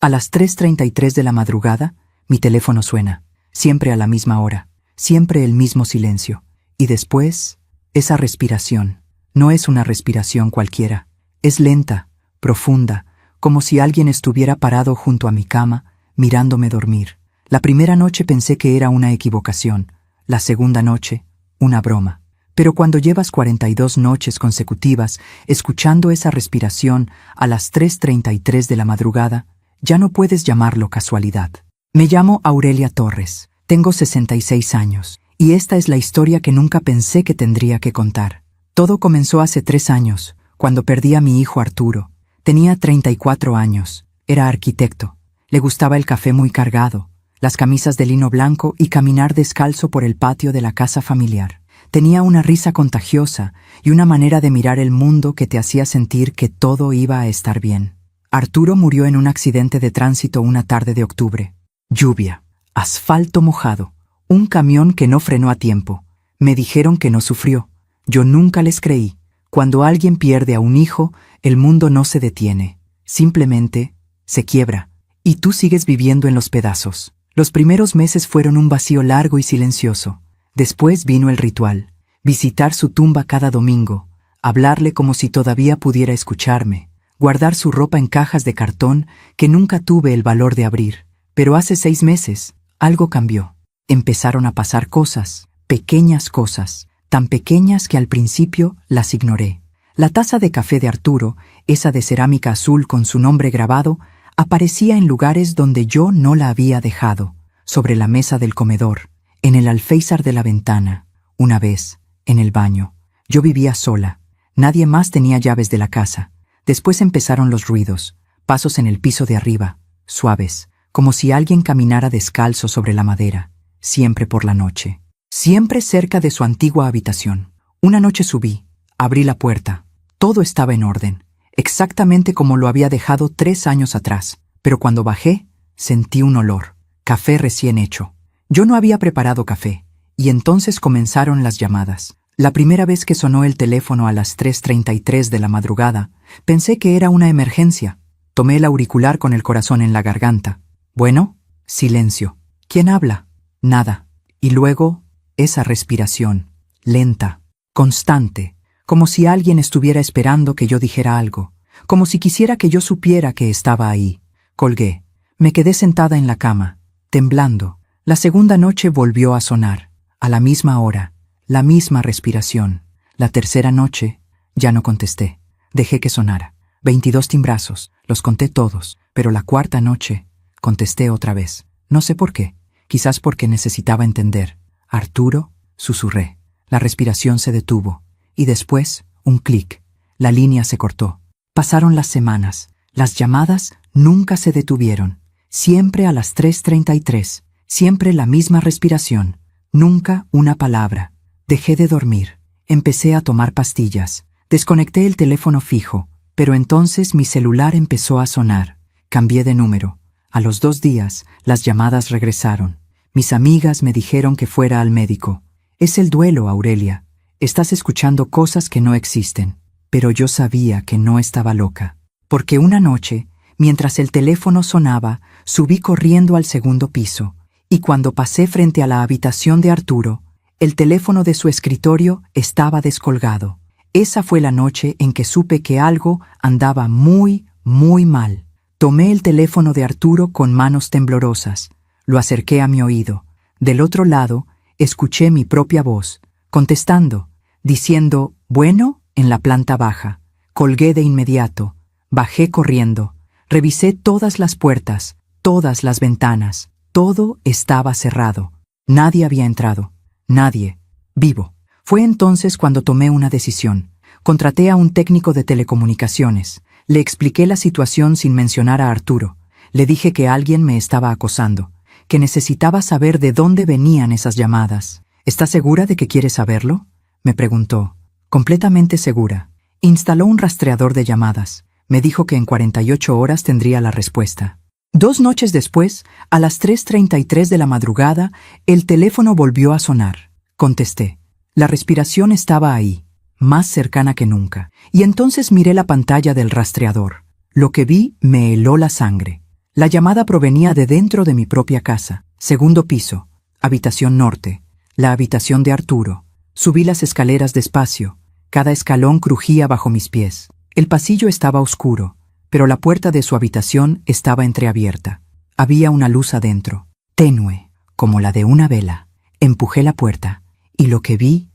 A las 3:33 de la madrugada, mi teléfono suena, siempre a la misma hora, siempre el mismo silencio. Y después, esa respiración. No es una respiración cualquiera, es lenta, profunda, como si alguien estuviera parado junto a mi cama, mirándome dormir. La primera noche pensé que era una equivocación, la segunda noche, una broma. Pero cuando llevas 42 noches consecutivas escuchando esa respiración a las 3:33 de la madrugada, ya no puedes llamarlo casualidad. Me llamo Aurelia Torres, tengo 66 años, y esta es la historia que nunca pensé que tendría que contar. Todo comenzó hace 3 años, cuando perdí a mi hijo Arturo. Tenía 34 años, era arquitecto, le gustaba el café muy cargado, las camisas de lino blanco y caminar descalzo por el patio de la casa familiar. Tenía una risa contagiosa y una manera de mirar el mundo que te hacía sentir que todo iba a estar bien. Arturo murió en un accidente de tránsito una tarde de octubre. Lluvia, asfalto mojado, un camión que no frenó a tiempo. Me dijeron que no sufrió. Yo nunca les creí. Cuando alguien pierde a un hijo, el mundo no se detiene. Simplemente se quiebra. Y tú sigues viviendo en los pedazos. Los primeros meses fueron un vacío largo y silencioso. Después vino el ritual. Visitar su tumba cada domingo. Hablarle como si todavía pudiera escucharme. Guardar su ropa en cajas de cartón que nunca tuve el valor de abrir. Pero hace 6 meses, algo cambió. Empezaron a pasar cosas, pequeñas cosas, tan pequeñas que al principio las ignoré. La taza de café de Arturo, esa de cerámica azul con su nombre grabado, aparecía en lugares donde yo no la había dejado, sobre la mesa del comedor, en el alféizar de la ventana, una vez, en el baño. Yo vivía sola, nadie más tenía llaves de la casa. Después empezaron los ruidos, pasos en el piso de arriba, suaves, como si alguien caminara descalzo sobre la madera, siempre por la noche, siempre cerca de su antigua habitación. Una noche subí, abrí la puerta, todo estaba en orden, exactamente como lo había dejado 3 años atrás, pero cuando bajé, sentí un olor, café recién hecho. Yo no había preparado café, y entonces comenzaron las llamadas. La primera vez que sonó el teléfono a las 3:33 de la madrugada, pensé que era una emergencia. Tomé el auricular con el corazón en la garganta. Bueno, silencio. ¿Quién habla? Nada. Y luego, esa respiración, lenta, constante, como si alguien estuviera esperando que yo dijera algo, como si quisiera que yo supiera que estaba ahí. Colgué. Me quedé sentada en la cama, temblando. La segunda noche volvió a sonar, a la misma hora. La misma respiración. La tercera noche, ya no contesté. Dejé que sonara. 22 timbrazos, los conté todos, pero la cuarta noche, contesté otra vez. No sé por qué, quizás porque necesitaba entender. Arturo, susurré. La respiración se detuvo. Y después, un clic. La línea se cortó. Pasaron las semanas. Las llamadas nunca se detuvieron. Siempre a las 3:33. Siempre la misma respiración. Nunca una palabra. Dejé de dormir. Empecé a tomar pastillas. Desconecté el teléfono fijo, pero entonces mi celular empezó a sonar. Cambié de número. A los 2 días, las llamadas regresaron. Mis amigas me dijeron que fuera al médico. Es el duelo, Aurelia. Estás escuchando cosas que no existen. Pero yo sabía que no estaba loca. Porque una noche, mientras el teléfono sonaba, subí corriendo al segundo piso. Y cuando pasé frente a la habitación de Arturo, el teléfono de su escritorio estaba descolgado. Esa fue la noche en que supe que algo andaba muy, muy mal. Tomé el teléfono de Arturo con manos temblorosas. Lo acerqué a mi oído. Del otro lado, escuché mi propia voz, contestando, diciendo, bueno, en la planta baja. Colgué de inmediato. Bajé corriendo. Revisé todas las puertas, todas las ventanas. Todo estaba cerrado. Nadie había entrado. Nadie. Vivo. Fue entonces cuando tomé una decisión. Contraté a un técnico de telecomunicaciones. Le expliqué la situación sin mencionar a Arturo. Le dije que alguien me estaba acosando, que necesitaba saber de dónde venían esas llamadas. ¿Estás segura de que quieres saberlo?, me preguntó. Completamente segura. Instaló un rastreador de llamadas. Me dijo que en 48 horas tendría la respuesta. 2 noches después, a las 3:33 de la madrugada, el teléfono volvió a sonar. Contesté. La respiración estaba ahí, más cercana que nunca. Y entonces miré la pantalla del rastreador. Lo que vi me heló la sangre. La llamada provenía de dentro de mi propia casa. Segundo piso, habitación norte, la habitación de Arturo. Subí las escaleras despacio. Cada escalón crujía bajo mis pies. El pasillo estaba oscuro, pero la puerta de su habitación estaba entreabierta. Había una luz adentro, tenue, como la de una vela. Empujé la puerta, y lo que vi,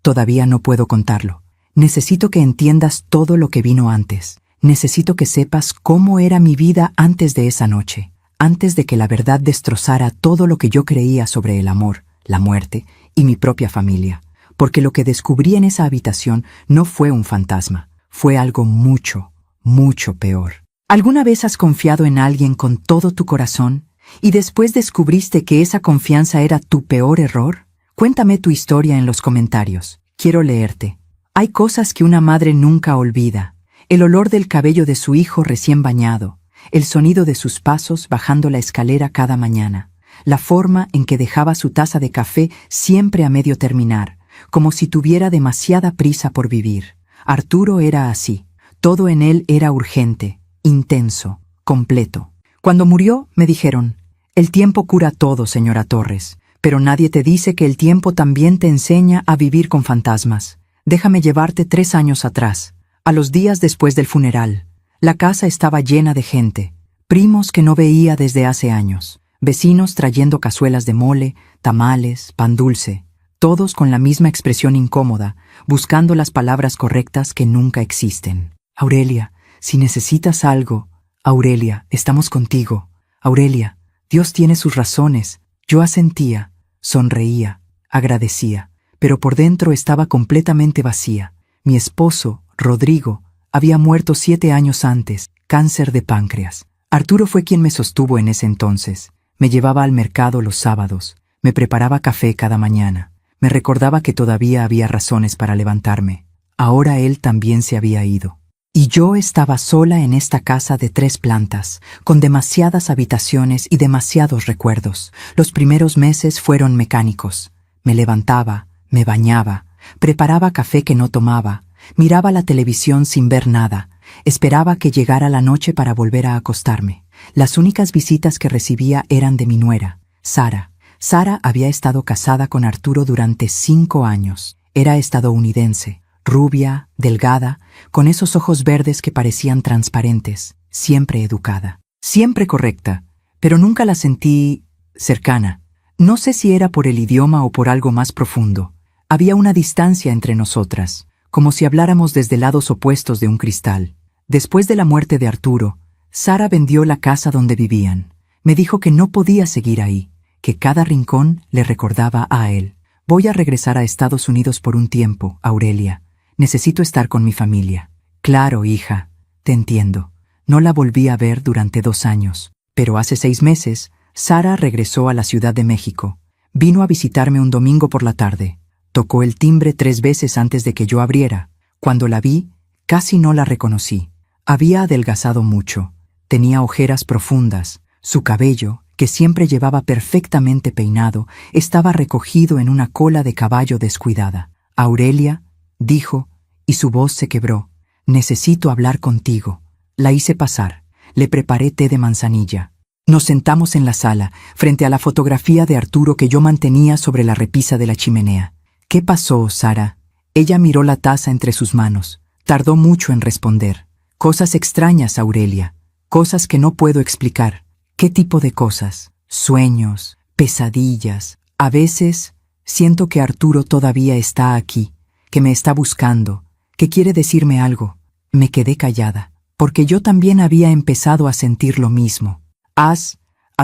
todavía no puedo contarlo. Necesito que entiendas todo lo que vino antes. Necesito que sepas cómo era mi vida antes de esa noche, antes de que la verdad destrozara todo lo que yo creía sobre el amor, la muerte y mi propia familia. Porque lo que descubrí en esa habitación no fue un fantasma, fue algo mucho, mucho peor. ¿Alguna vez has confiado en alguien con todo tu corazón y después descubriste que esa confianza era tu peor error? Cuéntame tu historia en los comentarios. Quiero leerte. Hay cosas que una madre nunca olvida. El olor del cabello de su hijo recién bañado, el sonido de sus pasos bajando la escalera cada mañana, la forma en que dejaba su taza de café siempre a medio terminar, como si tuviera demasiada prisa por vivir. Arturo era así. Todo en él era urgente, intenso, completo. Cuando murió, me dijeron, el tiempo cura todo, señora Torres, pero nadie te dice que el tiempo también te enseña a vivir con fantasmas. Déjame llevarte 3 años atrás, a los días después del funeral. La casa estaba llena de gente, primos que no veía desde hace años, vecinos trayendo cazuelas de mole, tamales, pan dulce, todos con la misma expresión incómoda, buscando las palabras correctas que nunca existen. Aurelia, si necesitas algo, Aurelia, estamos contigo. Aurelia, Dios tiene sus razones. Yo asentía, sonreía, agradecía, pero por dentro estaba completamente vacía. Mi esposo, Rodrigo, había muerto 7 años antes, cáncer de páncreas. Arturo fue quien me sostuvo en ese entonces. Me llevaba al mercado los sábados, me preparaba café cada mañana, me recordaba que todavía había razones para levantarme. Ahora él también se había ido. Y yo estaba sola en esta casa de 3 plantas, con demasiadas habitaciones y demasiados recuerdos. Los primeros meses fueron mecánicos. Me levantaba, me bañaba, preparaba café que no tomaba, miraba la televisión sin ver nada, esperaba que llegara la noche para volver a acostarme. Las únicas visitas que recibía eran de mi nuera, Sara. Sara había estado casada con Arturo durante 5 años. Era estadounidense. Rubia, delgada, con esos ojos verdes que parecían transparentes, siempre educada, siempre correcta, pero nunca la sentí cercana. No sé si era por el idioma o por algo más profundo. Había una distancia entre nosotras, como si habláramos desde lados opuestos de un cristal. Después de la muerte de Arturo, Sara vendió la casa donde vivían. Me dijo que no podía seguir ahí, que cada rincón le recordaba a él. Voy a regresar a Estados Unidos por un tiempo, Aurelia. Necesito estar con mi familia. Claro, hija, te entiendo. No la volví a ver durante 2 años, pero hace 6 meses, Sara regresó a la Ciudad de México. Vino a visitarme un domingo por la tarde. Tocó el timbre 3 veces antes de que yo abriera. Cuando la vi, casi no la reconocí. Había adelgazado mucho. Tenía ojeras profundas. Su cabello, que siempre llevaba perfectamente peinado, estaba recogido en una cola de caballo descuidada. Aurelia, dijo, y su voz se quebró. Necesito hablar contigo. La hice pasar. Le preparé té de manzanilla. Nos sentamos en la sala, frente a la fotografía de Arturo que yo mantenía sobre la repisa de la chimenea. ¿Qué pasó, Sara? Ella miró la taza entre sus manos. Tardó mucho en responder. Cosas extrañas, Aurelia. Cosas que no puedo explicar. ¿Qué tipo de cosas? Sueños, pesadillas. A veces siento que Arturo todavía está aquí, que me está buscando, que quiere decirme algo. Me quedé callada, porque yo también había empezado a sentir lo mismo. ¿Has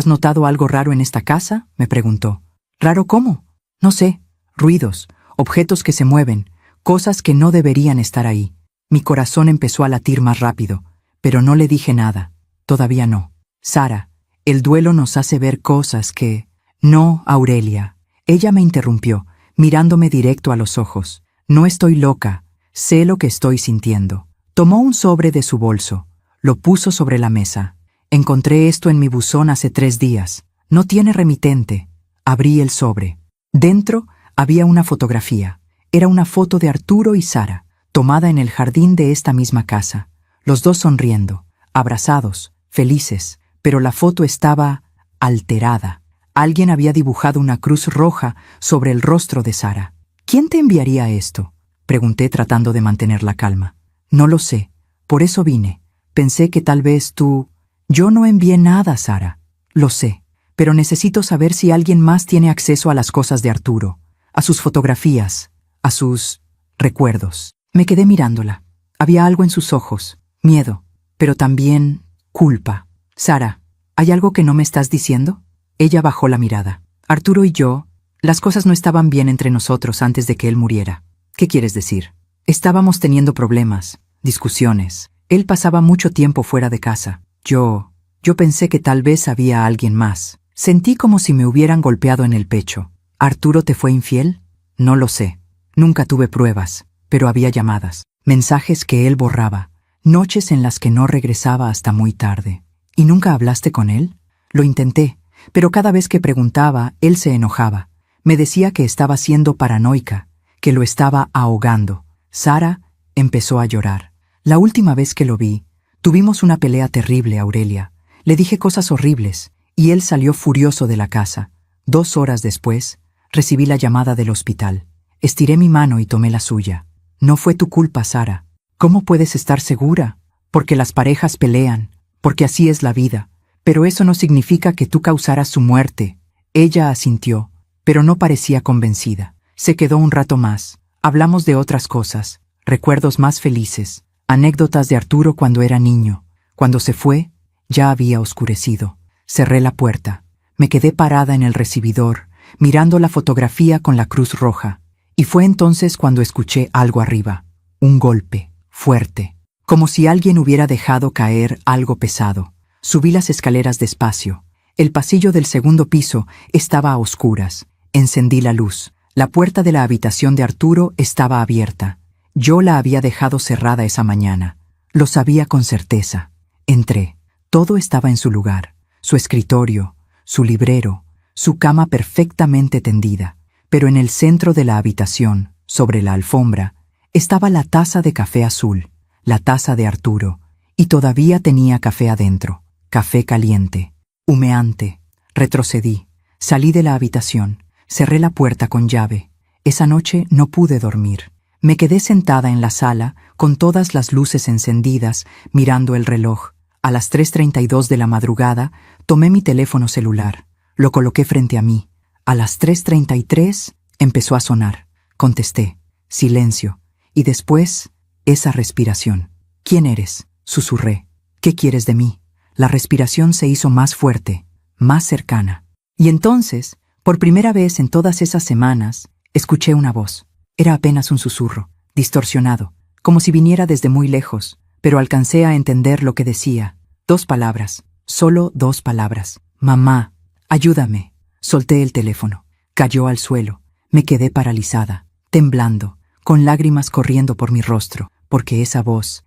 notado algo raro en esta casa?, me preguntó. ¿Raro cómo? No sé. Ruidos, objetos que se mueven, cosas que no deberían estar ahí. Mi corazón empezó a latir más rápido, pero no le dije nada. Todavía no. Sara, el duelo nos hace ver cosas que... No, Aurelia. Ella me interrumpió, mirándome directo a los ojos. No estoy loca. Sé lo que estoy sintiendo. Tomó un sobre de su bolso. Lo puso sobre la mesa. Encontré esto en mi buzón hace 3 días. No tiene remitente. Abrí el sobre. Dentro había una fotografía. Era una foto de Arturo y Sara, tomada en el jardín de esta misma casa. Los dos sonriendo, abrazados, felices, pero la foto estaba alterada. Alguien había dibujado una cruz roja sobre el rostro de Sara. ¿Quién te enviaría esto?, pregunté tratando de mantener la calma. No lo sé, por eso vine. Pensé que tal vez tú... Yo no envié nada, Sara. Lo sé, pero necesito saber si alguien más tiene acceso a las cosas de Arturo, a sus fotografías, a sus recuerdos. Me quedé mirándola. Había algo en sus ojos, miedo, pero también culpa. Sara, ¿hay algo que no me estás diciendo? Ella bajó la mirada. Arturo y yo, las cosas no estaban bien entre nosotros antes de que él muriera. ¿Qué quieres decir? Estábamos teniendo problemas, discusiones. Él pasaba mucho tiempo fuera de casa. Yo pensé que tal vez había alguien más. Sentí como si me hubieran golpeado en el pecho. ¿Arturo te fue infiel? No lo sé. Nunca tuve pruebas, pero había llamadas, mensajes que él borraba, noches en las que no regresaba hasta muy tarde. ¿Y nunca hablaste con él? Lo intenté, pero cada vez que preguntaba, él se enojaba. Me decía que estaba siendo paranoica, que lo estaba ahogando. Sara empezó a llorar. La última vez que lo vi, tuvimos una pelea terrible, Aurelia. Le dije cosas horribles, y él salió furioso de la casa. 2 horas después, recibí la llamada del hospital. Estiré mi mano y tomé la suya. No fue tu culpa, Sara. ¿Cómo puedes estar segura? Porque las parejas pelean, porque así es la vida. Pero eso no significa que tú causaras su muerte. Ella asintió, pero no parecía convencida. Se quedó un rato más. Hablamos de otras cosas, recuerdos más felices, anécdotas de Arturo cuando era niño. Cuando se fue, ya había oscurecido. Cerré la puerta. Me quedé parada en el recibidor, mirando la fotografía con la cruz roja. Y fue entonces cuando escuché algo arriba. Un golpe, fuerte, como si alguien hubiera dejado caer algo pesado. Subí las escaleras despacio. El pasillo del segundo piso estaba a oscuras. Encendí la luz. La puerta de la habitación de Arturo estaba abierta. Yo la había dejado cerrada esa mañana. Lo sabía con certeza. Entré. Todo estaba en su lugar. Su escritorio, su librero, su cama perfectamente tendida. Pero en el centro de la habitación, sobre la alfombra, estaba la taza de café azul, la taza de Arturo, y todavía tenía café adentro, café caliente, humeante. Retrocedí, salí de la habitación, cerré la puerta con llave. Esa noche no pude dormir. Me quedé sentada en la sala, con todas las luces encendidas, mirando el reloj. A las 3:32 de la madrugada, tomé mi teléfono celular. Lo coloqué frente a mí. A las 3:33 empezó a sonar. Contesté. Silencio. Y después, esa respiración. ¿Quién eres?, susurré. ¿Qué quieres de mí? La respiración se hizo más fuerte, más cercana. Y entonces, por primera vez en todas esas semanas, escuché una voz. Era apenas un susurro, distorsionado, como si viniera desde muy lejos, pero alcancé a entender lo que decía. 2 palabras, solo 2 palabras. Mamá, ayúdame. Solté el teléfono. Cayó al suelo. Me quedé paralizada, temblando, con lágrimas corriendo por mi rostro, porque esa voz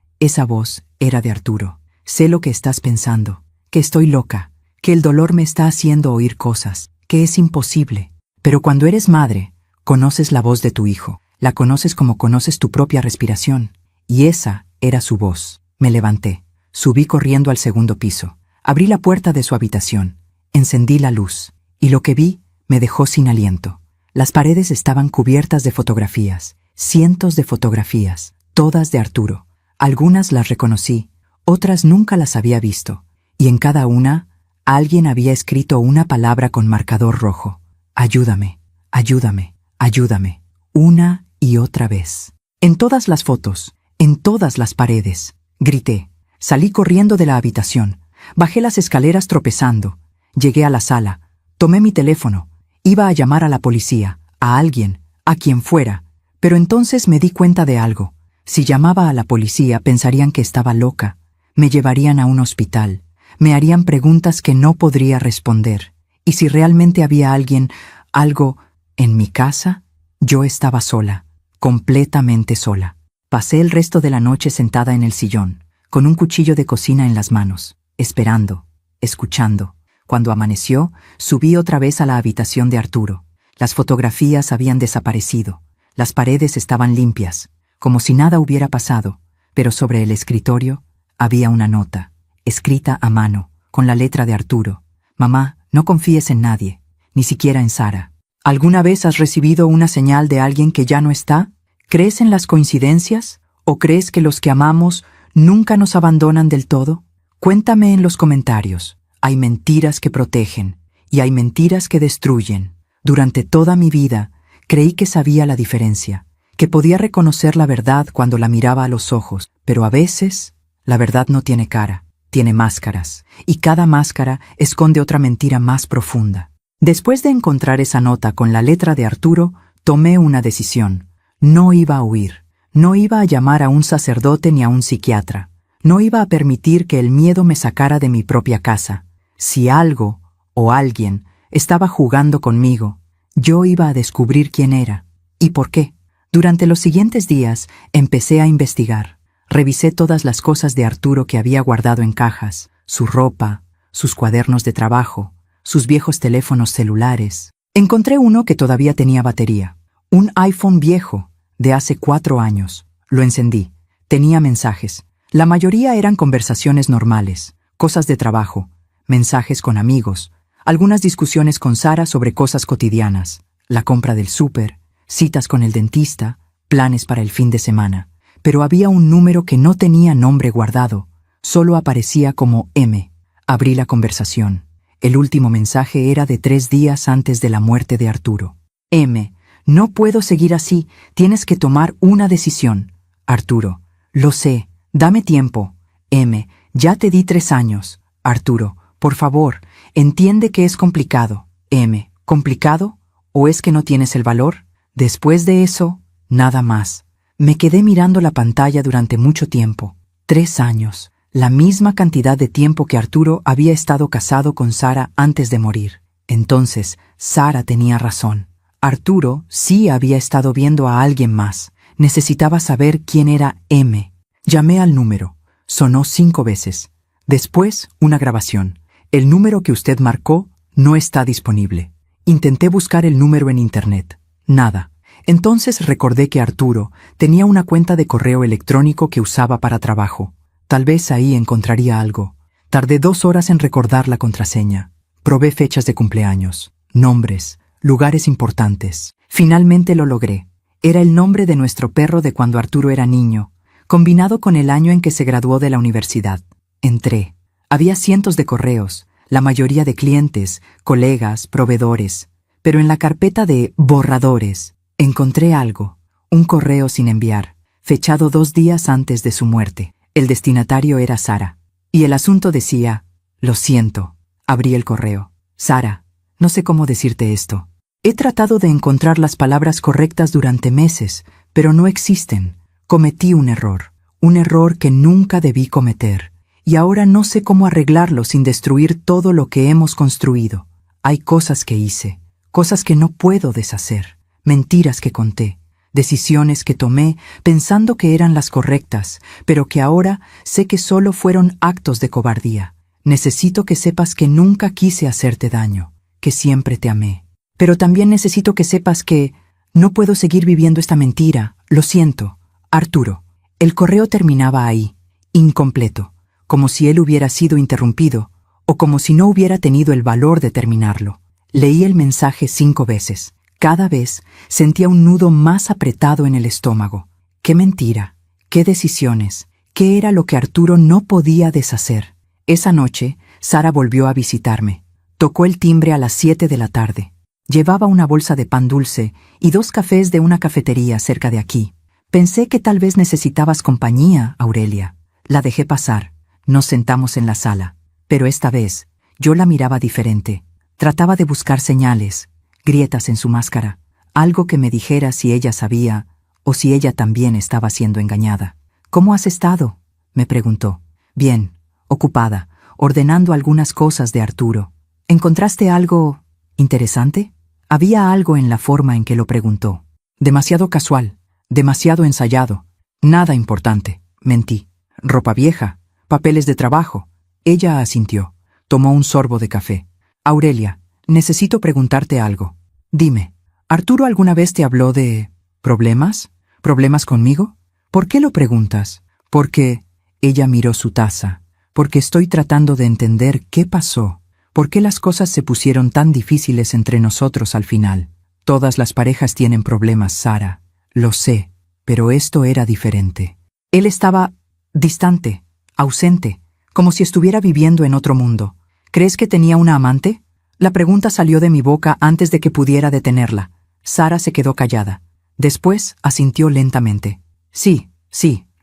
era de Arturo. Sé lo que estás pensando, que estoy loca, que el dolor me está haciendo oír cosas, que es imposible. Pero cuando eres madre, conoces la voz de tu hijo, la conoces como conoces tu propia respiración. Y esa era su voz. Me levanté, subí corriendo al segundo piso, abrí la puerta de su habitación, encendí la luz. Y lo que vi me dejó sin aliento. Las paredes estaban cubiertas de fotografías, cientos de fotografías, todas de Arturo. Algunas las reconocí, otras nunca las había visto, y en cada una, alguien había escrito una palabra con marcador rojo. Ayúdame, ayúdame, ayúdame, una y otra vez. En todas las fotos, en todas las paredes, grité. Salí corriendo de la habitación, bajé las escaleras tropezando, llegué a la sala. Tomé mi teléfono. Iba a llamar a la policía, a alguien, a quien fuera. Pero entonces me di cuenta de algo. Si llamaba a la policía, pensarían que estaba loca. Me llevarían a un hospital. Me harían preguntas que no podría responder. Y si realmente había alguien, algo, en mi casa, yo estaba sola, completamente sola. Pasé el resto de la noche sentada en el sillón, con un cuchillo de cocina en las manos, esperando, escuchando. Cuando amaneció, subí otra vez a la habitación de Arturo. Las fotografías habían desaparecido. Las paredes estaban limpias, como si nada hubiera pasado, pero sobre el escritorio había una nota, escrita a mano, con la letra de Arturo. Mamá, no confíes en nadie, ni siquiera en Sara. ¿Alguna vez has recibido una señal de alguien que ya no está? ¿Crees en las coincidencias? ¿O crees que los que amamos nunca nos abandonan del todo? Cuéntame en los comentarios. Hay mentiras que protegen y hay mentiras que destruyen. Durante toda mi vida creí que sabía la diferencia, que podía reconocer la verdad cuando la miraba a los ojos, pero a veces la verdad no tiene cara, tiene máscaras, y cada máscara esconde otra mentira más profunda. Después de encontrar esa nota con la letra de Arturo, tomé una decisión. No iba a huir, no iba a llamar a un sacerdote ni a un psiquiatra, no iba a permitir que el miedo me sacara de mi propia casa. Si algo o alguien estaba jugando conmigo, yo iba a descubrir quién era y por qué. Durante los siguientes días empecé a investigar. Revisé todas las cosas de Arturo que había guardado en cajas, su ropa, sus cuadernos de trabajo, sus viejos teléfonos celulares. Encontré uno que todavía tenía batería, un iPhone viejo, de hace 4 años. Lo encendí. Tenía mensajes. La mayoría eran conversaciones normales, cosas de trabajo, mensajes con amigos, algunas discusiones con Sara sobre cosas cotidianas, la compra del súper, citas con el dentista, planes para el fin de semana. Pero había un número que no tenía nombre guardado, solo aparecía como M. Abrí la conversación. El último mensaje era de 3 días antes de la muerte de Arturo. M. No puedo seguir así, tienes que tomar una decisión. Arturo. Lo sé, dame tiempo. M. Ya te di 3 años. Arturo. Por favor, entiende que es complicado. M. ¿Complicado? ¿O es que no tienes el valor? Después de eso, nada más. Me quedé mirando la pantalla durante mucho tiempo. 3 años. La misma cantidad de tiempo que Arturo había estado casado con Sara antes de morir. Entonces, Sara tenía razón. Arturo sí había estado viendo a alguien más. Necesitaba saber quién era M. Llamé al número. Sonó 5 veces. Después, una grabación. El número que usted marcó no está disponible. Intenté buscar el número en internet. Nada. Entonces recordé que Arturo tenía una cuenta de correo electrónico que usaba para trabajo. Tal vez ahí encontraría algo. Tardé 2 horas en recordar la contraseña. Probé fechas de cumpleaños, nombres, lugares importantes. Finalmente lo logré. Era el nombre de nuestro perro de cuando Arturo era niño, combinado con el año en que se graduó de la universidad. Entré. Había cientos de correos, la mayoría de clientes, colegas, proveedores. Pero en la carpeta de borradores encontré algo, un correo sin enviar, fechado 2 días antes de su muerte. El destinatario era Sara. Y el asunto decía, lo siento. Abrí el correo. Sara, no sé cómo decirte esto. He tratado de encontrar las palabras correctas durante meses, pero no existen. Cometí un error que nunca debí cometer. Y ahora no sé cómo arreglarlo sin destruir todo lo que hemos construido. Hay cosas que hice, cosas que no puedo deshacer, mentiras que conté, decisiones que tomé pensando que eran las correctas, pero que ahora sé que solo fueron actos de cobardía. Necesito que sepas que nunca quise hacerte daño, que siempre te amé. Pero también necesito que sepas que no puedo seguir viviendo esta mentira. Lo siento, Arturo. El correo terminaba ahí, incompleto, como si él hubiera sido interrumpido, o como si no hubiera tenido el valor de terminarlo. Leí el mensaje 5 veces. Cada vez sentía un nudo más apretado en el estómago. ¡Qué mentira! ¡Qué decisiones! ¿Qué era lo que Arturo no podía deshacer? Esa noche, Sara volvió a visitarme. Tocó el timbre a las 7 de la tarde. Llevaba una bolsa de pan dulce y 2 cafés de una cafetería cerca de aquí. Pensé que tal vez necesitabas compañía, Aurelia. La dejé pasar. Nos sentamos en la sala. Pero esta vez, yo la miraba diferente. Trataba de buscar señales, grietas en su máscara, algo que me dijera si ella sabía o si ella también estaba siendo engañada. ¿Cómo has estado?, me preguntó. Bien, ocupada, ordenando algunas cosas de Arturo. ¿Encontraste algo interesante? Había algo en la forma en que lo preguntó. Demasiado casual, demasiado ensayado. Nada importante, mentí. Ropa vieja, papeles de trabajo. Ella asintió. Tomó un sorbo de café. Aurelia, necesito preguntarte algo. Dime, ¿Arturo alguna vez te habló de problemas? ¿Problemas conmigo? ¿Por qué lo preguntas? Porque ella miró su taza. porque estoy tratando de entender qué pasó, por qué las cosas se pusieron tan difíciles entre nosotros al final. Todas las parejas tienen problemas, Sara. Lo sé, pero esto era diferente. Él estaba distante, ausente, como si estuviera viviendo en otro mundo. ¿Crees que tenía una amante? La pregunta salió de mi boca antes de que pudiera detenerla. Sara se quedó callada. Después asintió lentamente. Sí,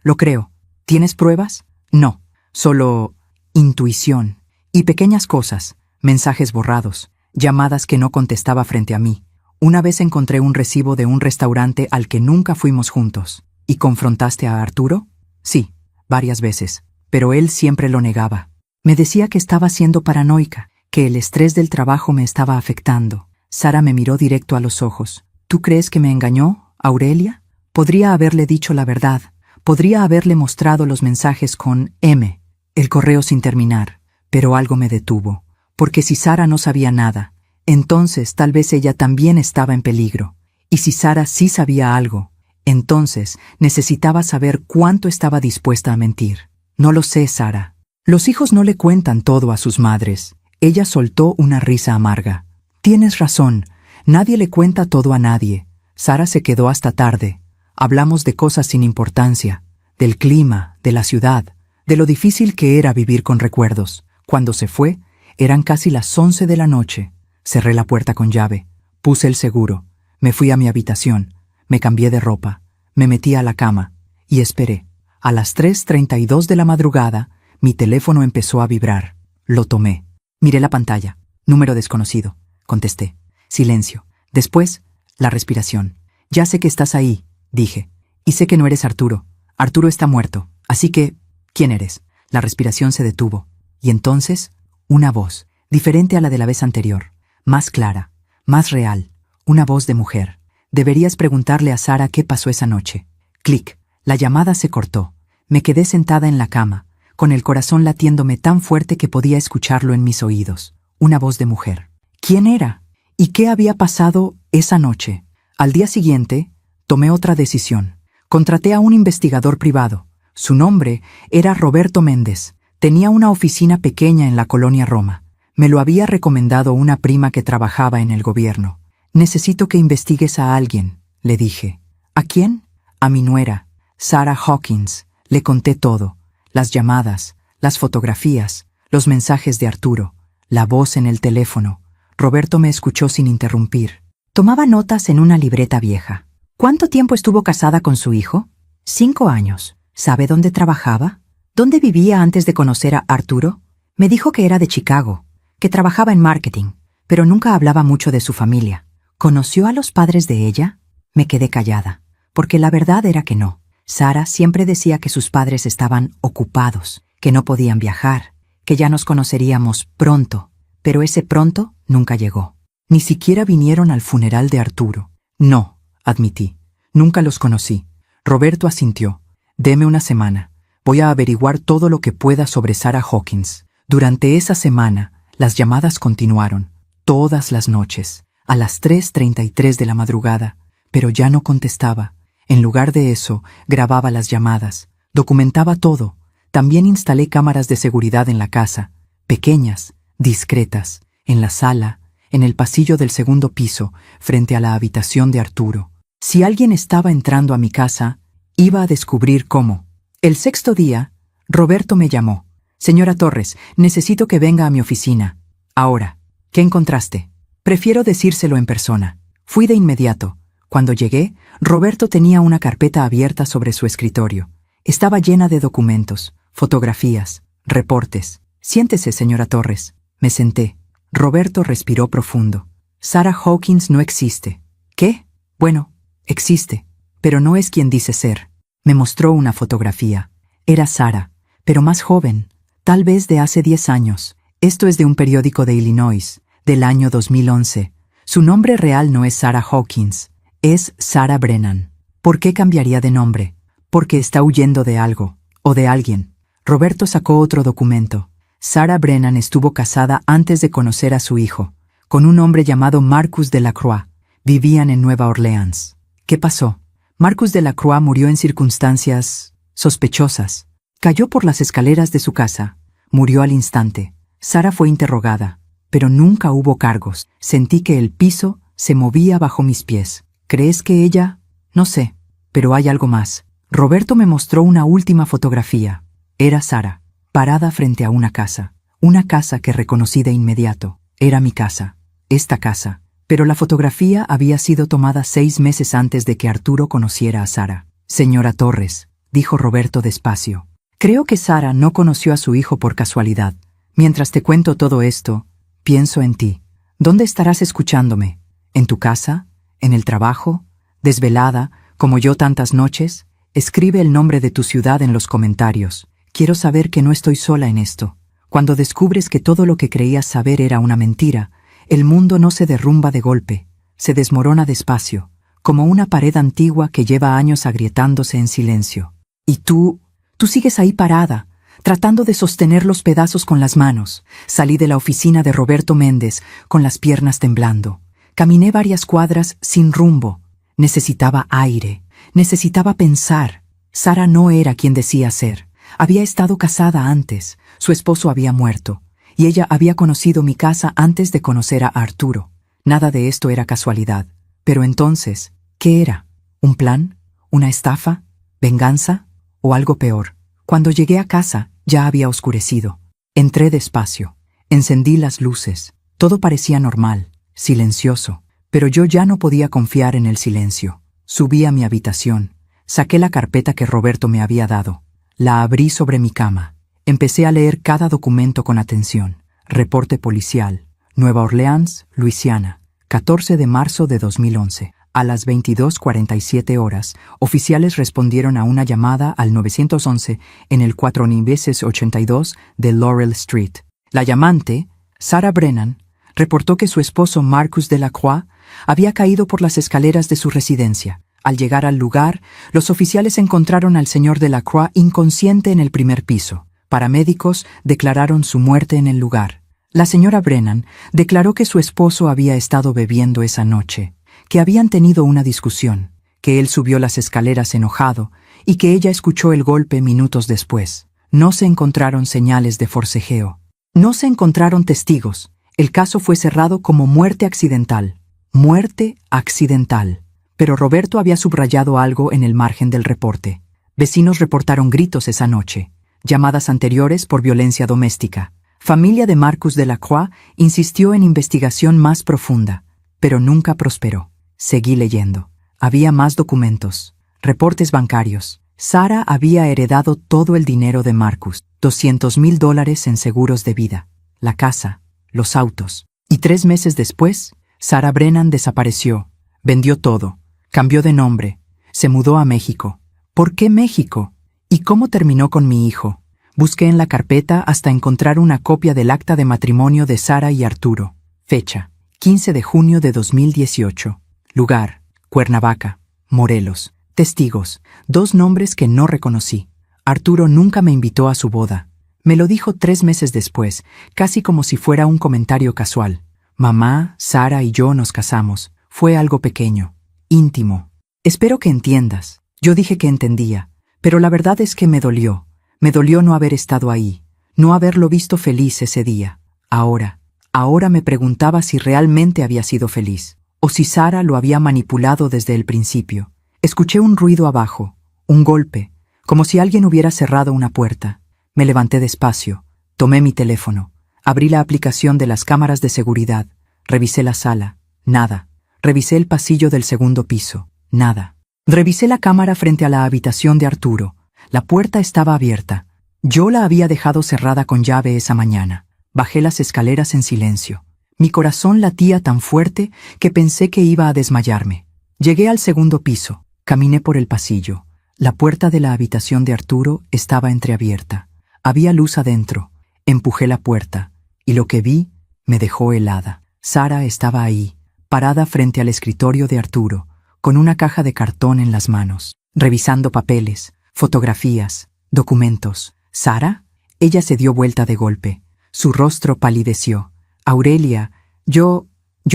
lo creo. ¿Tienes pruebas? No, solo intuición. Y pequeñas cosas, mensajes borrados, llamadas que no contestaba frente a mí. Una vez encontré un recibo de un restaurante al que nunca fuimos juntos. ¿Y confrontaste a Arturo? Sí, varias veces, pero él siempre lo negaba. Me decía que estaba siendo paranoica, que el estrés del trabajo me estaba afectando. Sara me miró directo a los ojos. ¿Tú crees que me engañó, Aurelia? Podría haberle dicho la verdad. Podría haberle mostrado los mensajes con M, el correo sin terminar. Pero algo me detuvo. Porque si Sara no sabía nada, entonces tal vez ella también estaba en peligro. Y si Sara sí sabía algo, entonces necesitaba saber cuánto estaba dispuesta a mentir. No lo sé, Sara. Los hijos no le cuentan todo a sus madres. Ella soltó una risa amarga. Tienes razón, nadie le cuenta todo a nadie. Sara se quedó hasta tarde. Hablamos de cosas sin importancia, del clima, de la ciudad, de lo difícil que era vivir con recuerdos. Cuando se fue, eran casi las 11 de la noche. Cerré la puerta con llave, puse el seguro, me fui a mi habitación, me cambié de ropa, me metí a la cama y esperé. A las 3:32 de la madrugada, mi teléfono empezó a vibrar. Lo tomé. Miré la pantalla. Número desconocido. Contesté. Silencio. Después, la respiración. Ya sé que estás ahí, dije. Y sé que no eres Arturo. Arturo está muerto. Así que, ¿quién eres? La respiración se detuvo. Y entonces, una voz, diferente a la de la vez anterior. Más clara, más real. Una voz de mujer. Deberías preguntarle a Sara qué pasó esa noche. Clic. La llamada se cortó. Me quedé sentada en la cama, con el corazón latiéndome tan fuerte que podía escucharlo en mis oídos. Una voz de mujer. ¿Quién era? ¿Y qué había pasado esa noche? Al día siguiente, tomé otra decisión. Contraté a un investigador privado. Su nombre era Roberto Méndez. Tenía una oficina pequeña en la colonia Roma. Me lo había recomendado una prima que trabajaba en el gobierno. Necesito que investigues a alguien, le dije. ¿A quién? A mi nuera, Sara Hawkins. Le conté todo. Las llamadas, las fotografías, los mensajes de Arturo, la voz en el teléfono. Roberto me escuchó sin interrumpir. Tomaba notas en una libreta vieja. ¿Cuánto tiempo estuvo casada con su hijo? 5 años. ¿Sabe dónde trabajaba? ¿Dónde vivía antes de conocer a Arturo? Me dijo que era de Chicago, que trabajaba en marketing, pero nunca hablaba mucho de su familia. ¿Conoció a los padres de ella? Me quedé callada, porque la verdad era que no. Sara siempre decía que sus padres estaban ocupados, que no podían viajar, que ya nos conoceríamos pronto, pero ese pronto nunca llegó. Ni siquiera vinieron al funeral de Arturo. No, admití. Nunca los conocí. Roberto asintió. Deme una semana. Voy a averiguar todo lo que pueda sobre Sara Hawkins. Durante esa semana, las llamadas continuaron, todas las noches, a las 3:33 de la madrugada, pero ya no contestaba. En lugar de eso, grababa las llamadas, documentaba todo. También instalé cámaras de seguridad en la casa, pequeñas, discretas, en la sala, en el pasillo del segundo piso, frente a la habitación de Arturo. Si alguien estaba entrando a mi casa, iba a descubrir cómo. El 6º día, Roberto me llamó. Señora Torres, necesito que venga a mi oficina. Ahora, ¿qué encontraste? Prefiero decírselo en persona. Fui de inmediato. Cuando llegué, Roberto tenía una carpeta abierta sobre su escritorio. Estaba llena de documentos, fotografías, reportes. Siéntese, señora Torres. Me senté. Roberto respiró profundo. Sara Hawkins no existe. ¿Qué? Bueno, existe, pero no es quien dice ser. Me mostró una fotografía. Era Sara, pero más joven, tal vez de hace 10 años. Esto es de un periódico de Illinois, del año 2011. Su nombre real no es Sara Hawkins, es Sara Brennan. ¿Por qué cambiaría de nombre? Porque está huyendo de algo, o de alguien. Roberto sacó otro documento. Sara Brennan estuvo casada antes de conocer a su hijo, con un hombre llamado Marcus Delacroix. Vivían en Nueva Orleans. ¿Qué pasó? Marcus Delacroix murió en circunstancias sospechosas. Cayó por las escaleras de su casa, Murió al instante. Sara fue interrogada, pero nunca hubo cargos. Sentí que el piso se movía bajo mis pies. ¿Crees que ella? No sé, pero hay algo más. Roberto me mostró una última fotografía. Era Sara, parada frente a una casa que reconocí de inmediato. Era mi casa, esta casa. Pero la fotografía había sido tomada 6 meses antes de que Arturo conociera a Sara. Señora Torres, dijo Roberto despacio. Creo que Sara no conoció a su hijo por casualidad. Mientras te cuento todo esto, pienso en ti. ¿Dónde estarás escuchándome? ¿En tu casa? ¿En el trabajo? ¿Desvelada, como yo tantas noches? Escribe el nombre de tu ciudad en los comentarios. Quiero saber que no estoy sola en esto. Cuando descubres que todo lo que creías saber era una mentira, el mundo no se derrumba de golpe, se desmorona despacio, como una pared antigua que lleva años agrietándose en silencio. Y tú sigues ahí parada, tratando de sostener los pedazos con las manos. Salí de la oficina de Roberto Méndez con las piernas temblando. Caminé varias cuadras sin rumbo. Necesitaba aire, necesitaba pensar. Sara no era quien decía ser. Había estado casada antes, su esposo había muerto, y ella había conocido mi casa antes de conocer a Arturo. Nada de esto era casualidad. Pero entonces, ¿qué era? ¿Un plan? ¿Una estafa? ¿Venganza? ¿O algo peor? Cuando llegué a casa, ya había oscurecido. Entré despacio. Encendí las luces. Todo parecía normal, silencioso, pero yo ya no podía confiar en el silencio. Subí a mi habitación. Saqué la carpeta que Roberto me había dado. La abrí sobre mi cama. Empecé a leer cada documento con atención. Reporte policial. Nueva Orleans, Luisiana. 14 de marzo de 2011. A las 22:47 horas, oficiales respondieron a una llamada al 911 en el 482 de Laurel Street. La llamante, Sara Brennan, reportó que su esposo Marcus Delacroix había caído por las escaleras de su residencia. Al llegar al lugar, los oficiales encontraron al señor Delacroix inconsciente en el primer piso. Paramédicos declararon su muerte en el lugar. La señora Brennan declaró que su esposo había estado bebiendo esa noche, que habían tenido una discusión, que él subió las escaleras enojado y que ella escuchó el golpe minutos después. No se encontraron señales de forcejeo. No se encontraron testigos. El caso fue cerrado como muerte accidental. Muerte accidental. Pero Roberto había subrayado algo en el margen del reporte. Vecinos reportaron gritos esa noche, llamadas anteriores por violencia doméstica. Familia de Marcus Delacroix insistió en investigación más profunda, pero nunca prosperó. Seguí leyendo. Había más documentos, reportes bancarios. Sara había heredado todo el dinero de Marcus, $200,000 en seguros de vida, la casa, los autos. Y 3 meses después, Sara Brennan desapareció, vendió todo, cambió de nombre, se mudó a México. ¿Por qué México? ¿Y cómo terminó con mi hijo? Busqué en la carpeta hasta encontrar una copia del acta de matrimonio de Sara y Arturo. Fecha: 15 de junio de 2018. Lugar: Cuernavaca, Morelos. Testigos: 2 nombres que no reconocí. Arturo nunca me invitó a su boda. Me lo dijo 3 meses después, casi como si fuera un comentario casual. Mamá, Sara y yo nos casamos. Fue algo pequeño, íntimo. Espero que entiendas. Yo dije que entendía, pero la verdad es que me dolió. Me dolió no haber estado ahí, no haberlo visto feliz ese día. Ahora me preguntaba si realmente había sido feliz, o si Sara lo había manipulado desde el principio. Escuché un ruido abajo, un golpe, como si alguien hubiera cerrado una puerta. Me levanté despacio, tomé mi teléfono, abrí la aplicación de las cámaras de seguridad, revisé la sala, nada. Revisé el pasillo del segundo piso, nada. Revisé la cámara frente a la habitación de Arturo. La puerta estaba abierta. Yo la había dejado cerrada con llave esa mañana. Bajé las escaleras en silencio. Mi corazón latía tan fuerte que pensé que iba a desmayarme. Llegué al segundo piso. Caminé por el pasillo. La puerta de la habitación de Arturo estaba entreabierta. Había luz adentro. Empujé la puerta, y lo que vi me dejó helada. Sara estaba ahí, parada frente al escritorio de Arturo, con una caja de cartón en las manos, revisando papeles, fotografías, documentos. ¿Sara? Ella se dio vuelta de golpe. Su rostro palideció. Aurelia, yo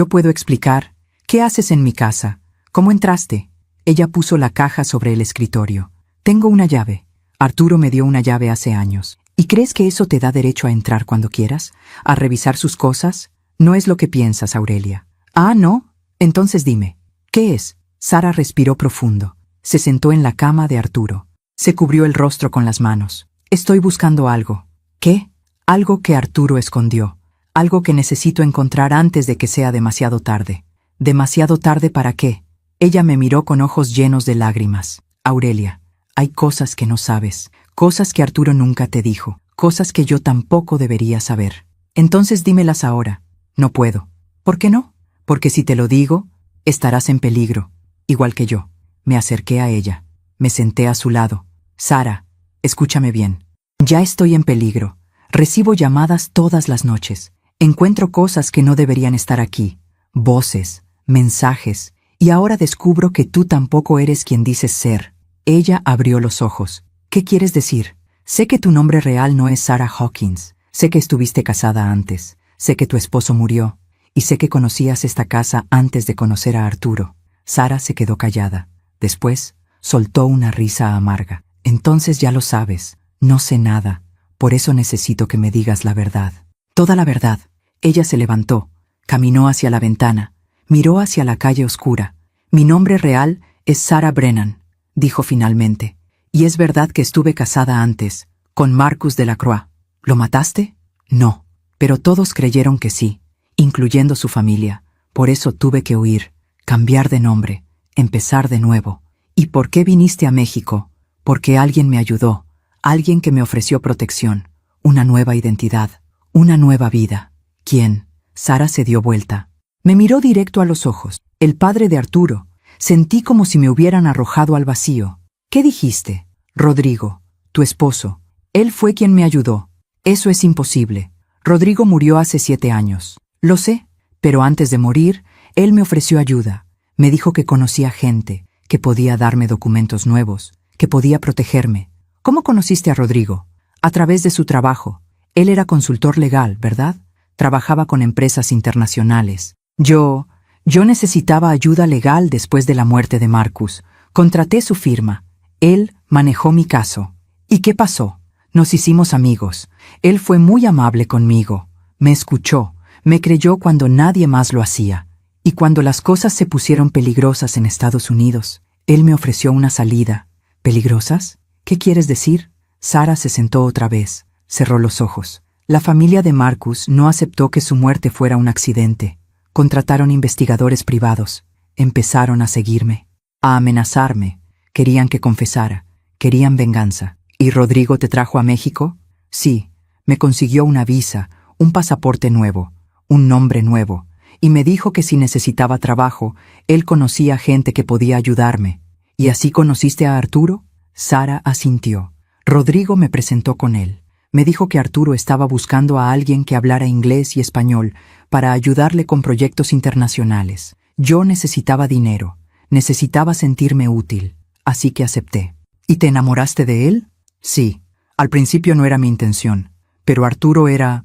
puedo explicar. ¿Qué haces en mi casa? ¿Cómo entraste? Ella puso la caja sobre el escritorio. Tengo una llave. Arturo me dio una llave hace años. ¿Y crees que eso te da derecho a entrar cuando quieras? ¿A revisar sus cosas? No es lo que piensas, Aurelia. Ah, ¿no? Entonces dime, ¿qué es? Sara respiró profundo. Se sentó en la cama de Arturo. Se cubrió el rostro con las manos. Estoy buscando algo. ¿Qué? Algo que Arturo escondió. Algo que necesito encontrar antes de que sea demasiado tarde. ¿Demasiado tarde para qué? Ella me miró con ojos llenos de lágrimas. Aurelia, hay cosas que no sabes, cosas que Arturo nunca te dijo, cosas que yo tampoco debería saber. Entonces dímelas ahora. No puedo. ¿Por qué no? Porque si te lo digo, estarás en peligro, igual que yo. Me acerqué a ella. Me senté a su lado. Sara, escúchame bien. Ya estoy en peligro. Recibo llamadas todas las noches. Encuentro cosas que no deberían estar aquí. Voces, mensajes. Y ahora descubro que tú tampoco eres quien dices ser. Ella abrió los ojos. ¿Qué quieres decir? Sé que tu nombre real no es Sarah Hawkins. Sé que estuviste casada antes. Sé que tu esposo murió. Y sé que conocías esta casa antes de conocer a Arturo. Sara se quedó callada. Después, soltó una risa amarga. Entonces ya lo sabes. No sé nada. Por eso necesito que me digas la verdad. Toda la verdad. Ella se levantó. Caminó hacia la ventana. Miró hacia la calle oscura. Mi nombre real es Sarah Brennan, dijo finalmente. Y es verdad que estuve casada antes, con Marcus Delacroix. ¿Lo mataste? No. Pero todos creyeron que sí, incluyendo su familia. Por eso tuve que huir, cambiar de nombre, empezar de nuevo. ¿Y por qué viniste a México? Porque alguien me ayudó, alguien que me ofreció protección, una nueva identidad, una nueva vida. ¿Quién? Sara se dio vuelta. Me miró directo a los ojos. El padre de Arturo. Sentí como si me hubieran arrojado al vacío. ¿Qué dijiste? Rodrigo, tu esposo. Él fue quien me ayudó. Eso es imposible. Rodrigo murió hace 7 años. Lo sé, pero antes de morir, él me ofreció ayuda. Me dijo que conocía gente, que podía darme documentos nuevos, que podía protegerme. ¿Cómo conociste a Rodrigo? A través de su trabajo. Él era consultor legal, ¿verdad? Trabajaba con empresas internacionales. Yo necesitaba ayuda legal después de la muerte de Marcus. Contraté su firma. Él manejó mi caso. ¿Y qué pasó? Nos hicimos amigos. Él fue muy amable conmigo. Me escuchó. Me creyó cuando nadie más lo hacía. Y cuando las cosas se pusieron peligrosas en Estados Unidos, él me ofreció una salida. ¿Peligrosas? ¿Qué quieres decir? Sara se sentó otra vez. Cerró los ojos. La familia de Marcus no aceptó que su muerte fuera un accidente. Contrataron investigadores privados. Empezaron a seguirme, a amenazarme. Querían que confesara. Querían venganza. ¿Y Rodrigo te trajo a México? Sí. Me consiguió una visa, un pasaporte nuevo, un nombre nuevo. Y me dijo que si necesitaba trabajo, él conocía gente que podía ayudarme. ¿Y así conociste a Arturo? Sara asintió. Rodrigo me presentó con él. Me dijo que Arturo estaba buscando a alguien que hablara inglés y español para ayudarle con proyectos internacionales. Yo necesitaba dinero, necesitaba sentirme útil, así que acepté. ¿Y te enamoraste de él? Sí. Al principio no era mi intención, pero Arturo era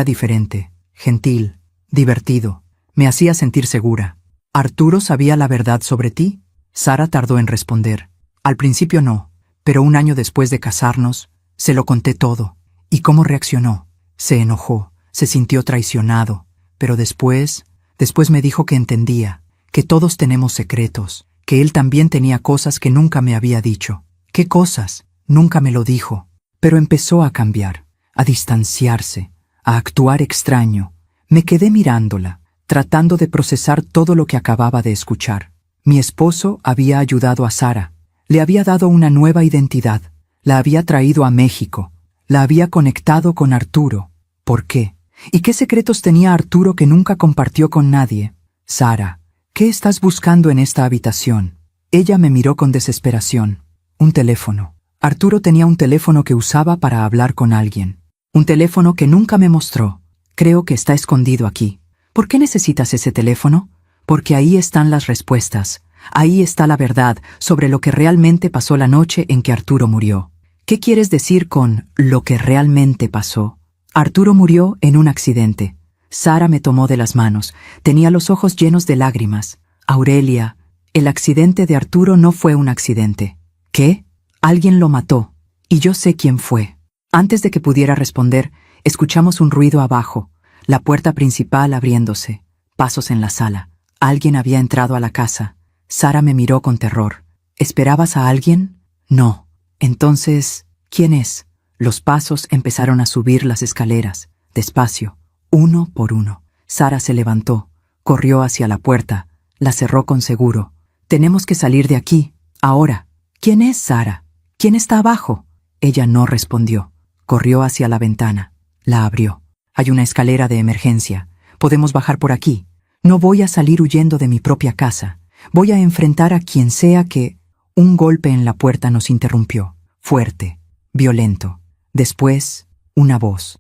diferente, gentil, divertido. Me hacía sentir segura. ¿Arturo sabía la verdad sobre ti? Sara tardó en responder. Al principio no, pero un año después de casarnos, se lo conté todo. ¿Y cómo reaccionó? Se enojó, se sintió traicionado, pero después me dijo que entendía, que todos tenemos secretos, que él también tenía cosas que nunca me había dicho. ¿Qué cosas? Nunca me lo dijo, pero empezó a cambiar, a distanciarse, a actuar extraño. Me quedé mirándola, tratando de procesar todo lo que acababa de escuchar. Mi esposo había ayudado a Sara, le había dado una nueva identidad, la había traído a México, la había conectado con Arturo. ¿Por qué? ¿Y qué secretos tenía Arturo que nunca compartió con nadie? Sara, ¿qué estás buscando en esta habitación? Ella me miró con desesperación. Un teléfono. Arturo tenía un teléfono que usaba para hablar con alguien. Un teléfono que nunca me mostró. Creo que está escondido aquí. ¿Por qué necesitas ese teléfono? Porque ahí están las respuestas. Ahí está la verdad sobre lo que realmente pasó la noche en que Arturo murió. ¿Qué quieres decir con lo que realmente pasó? Arturo murió en un accidente. Sara me tomó de las manos. Tenía los ojos llenos de lágrimas. Aurelia, el accidente de Arturo no fue un accidente. ¿Qué? Alguien lo mató. Y yo sé quién fue. Antes de que pudiera responder, escuchamos un ruido abajo, la puerta principal abriéndose, pasos en la sala. Alguien había entrado a la casa. Sara me miró con terror. ¿Esperabas a alguien? No. Entonces, ¿quién es? Los pasos empezaron a subir las escaleras, despacio, uno por uno. Sara se levantó, corrió hacia la puerta, la cerró con seguro. Tenemos que salir de aquí, ahora. ¿Quién es Sara? ¿Quién está abajo? Ella no respondió. Corrió hacia la ventana. La abrió. Hay una escalera de emergencia. Podemos bajar por aquí. No voy a salir huyendo de mi propia casa. Voy a enfrentar a quien sea que... Un golpe en la puerta nos interrumpió. Fuerte, violento. Después, una voz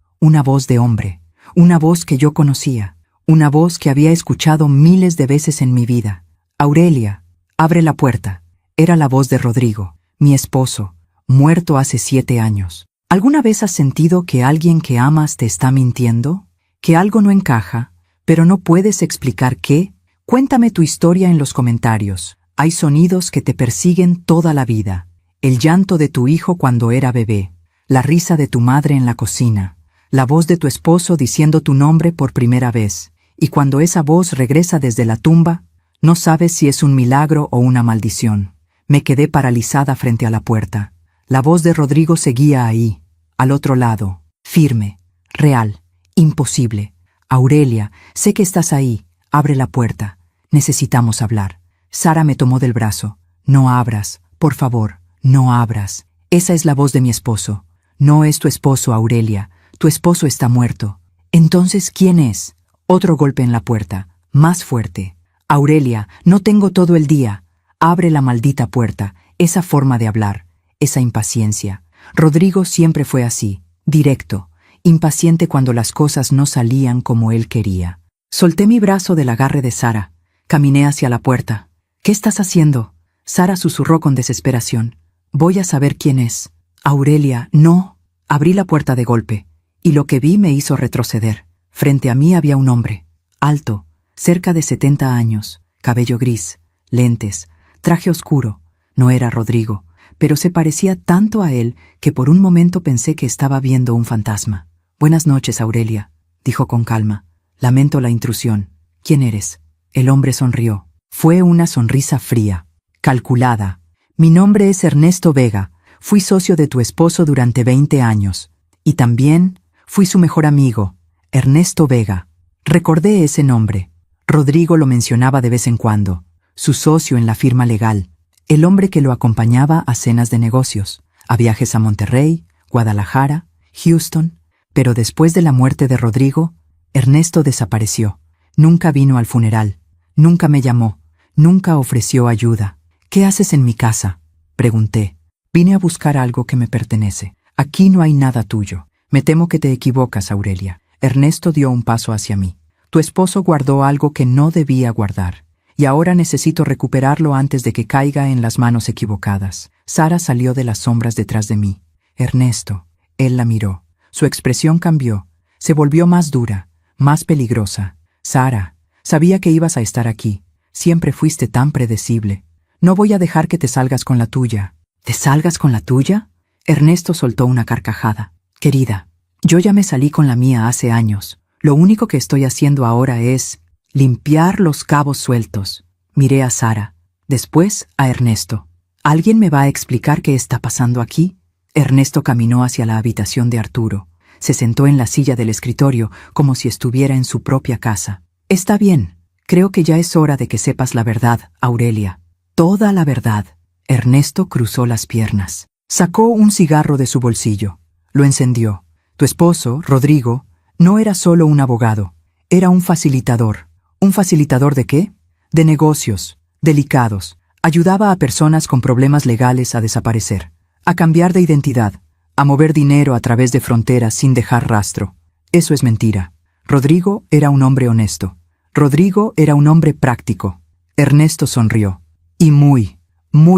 de hombre. Una voz que yo conocía. Una voz que había escuchado miles de veces en mi vida. Aurelia, abre la puerta. Era la voz de Rodrigo, mi esposo, muerto hace 7 años. ¿Alguna vez has sentido que alguien que amas te está mintiendo? ¿Que algo no encaja, pero no puedes explicar qué? Cuéntame tu historia en los comentarios. Hay sonidos que te persiguen toda la vida. El llanto de tu hijo cuando era bebé, la risa de tu madre en la cocina, la voz de tu esposo diciendo tu nombre por primera vez. Y cuando esa voz regresa desde la tumba, no sabes si es un milagro o una maldición. Me quedé paralizada frente a la puerta. La voz de Rodrigo seguía ahí, al otro lado, firme, real, imposible. Aurelia, sé que estás ahí. Abre la puerta. Necesitamos hablar. Sara me tomó del brazo. No abras, por favor, no abras. Esa es la voz de mi esposo. No es tu esposo, Aurelia. Tu esposo está muerto. Entonces, ¿quién es? Otro golpe en la puerta, más fuerte. Aurelia, no tengo todo el día. Abre la maldita puerta. Esa forma de hablar, esa impaciencia. Rodrigo siempre fue así, directo, impaciente cuando las cosas no salían como él quería. Solté mi brazo del agarre de Sara. Caminé hacia la puerta. ¿Qué estás haciendo? Sara susurró con desesperación. Voy a saber quién es. Aurelia, no. Abrí la puerta de golpe, y lo que vi me hizo retroceder. Frente a mí había un hombre, alto, cerca de 70 años, cabello gris, lentes, traje oscuro. No era Rodrigo, pero se parecía tanto a él que por un momento pensé que estaba viendo un fantasma. Buenas noches, Aurelia, dijo con calma. Lamento la intrusión. ¿Quién eres? El hombre sonrió. Fue una sonrisa fría, calculada. Mi nombre es Ernesto Vega. Fui socio de tu esposo durante 20 años. Y también fui su mejor amigo, Ernesto Vega. Recordé ese nombre. Rodrigo lo mencionaba de vez en cuando. Su socio en la firma legal. El hombre que lo acompañaba a cenas de negocios, a viajes a Monterrey, Guadalajara, Houston. Pero después de la muerte de Rodrigo, Ernesto desapareció. Nunca vino al funeral. Nunca me llamó. Nunca ofreció ayuda. ¿Qué haces en mi casa? Pregunté. Vine a buscar algo que me pertenece. Aquí no hay nada tuyo. Me temo que te equivocas, Aurelia. Ernesto dio un paso hacia mí. Tu esposo guardó algo que no debía guardar. Y ahora necesito recuperarlo antes de que caiga en las manos equivocadas. Sara salió de las sombras detrás de mí. Ernesto. Él la miró. Su expresión cambió. Se volvió más dura, más peligrosa. Sara, sabía que ibas a estar aquí. Siempre fuiste tan predecible. No voy a dejar que te salgas con la tuya. ¿Te salgas con la tuya? Ernesto soltó una carcajada. Querida, yo ya me salí con la mía hace años. Lo único que estoy haciendo ahora es limpiar los cabos sueltos. Miré a Sara, después a Ernesto. ¿Alguien me va a explicar qué está pasando aquí? Ernesto caminó hacia la habitación de Arturo. Se sentó en la silla del escritorio como si estuviera en su propia casa. Está bien. Creo que ya es hora de que sepas la verdad, Aurelia. Toda la verdad. Ernesto cruzó las piernas. Sacó un cigarro de su bolsillo. Lo encendió. Tu esposo, Rodrigo, no era solo un abogado. Era un facilitador. ¿Un facilitador de qué? De negocios, delicados. Ayudaba a personas con problemas legales a desaparecer, a cambiar de identidad, a mover dinero a través de fronteras sin dejar rastro. Eso es mentira. Rodrigo era un hombre honesto. Rodrigo era un hombre práctico. Ernesto sonrió. Y muy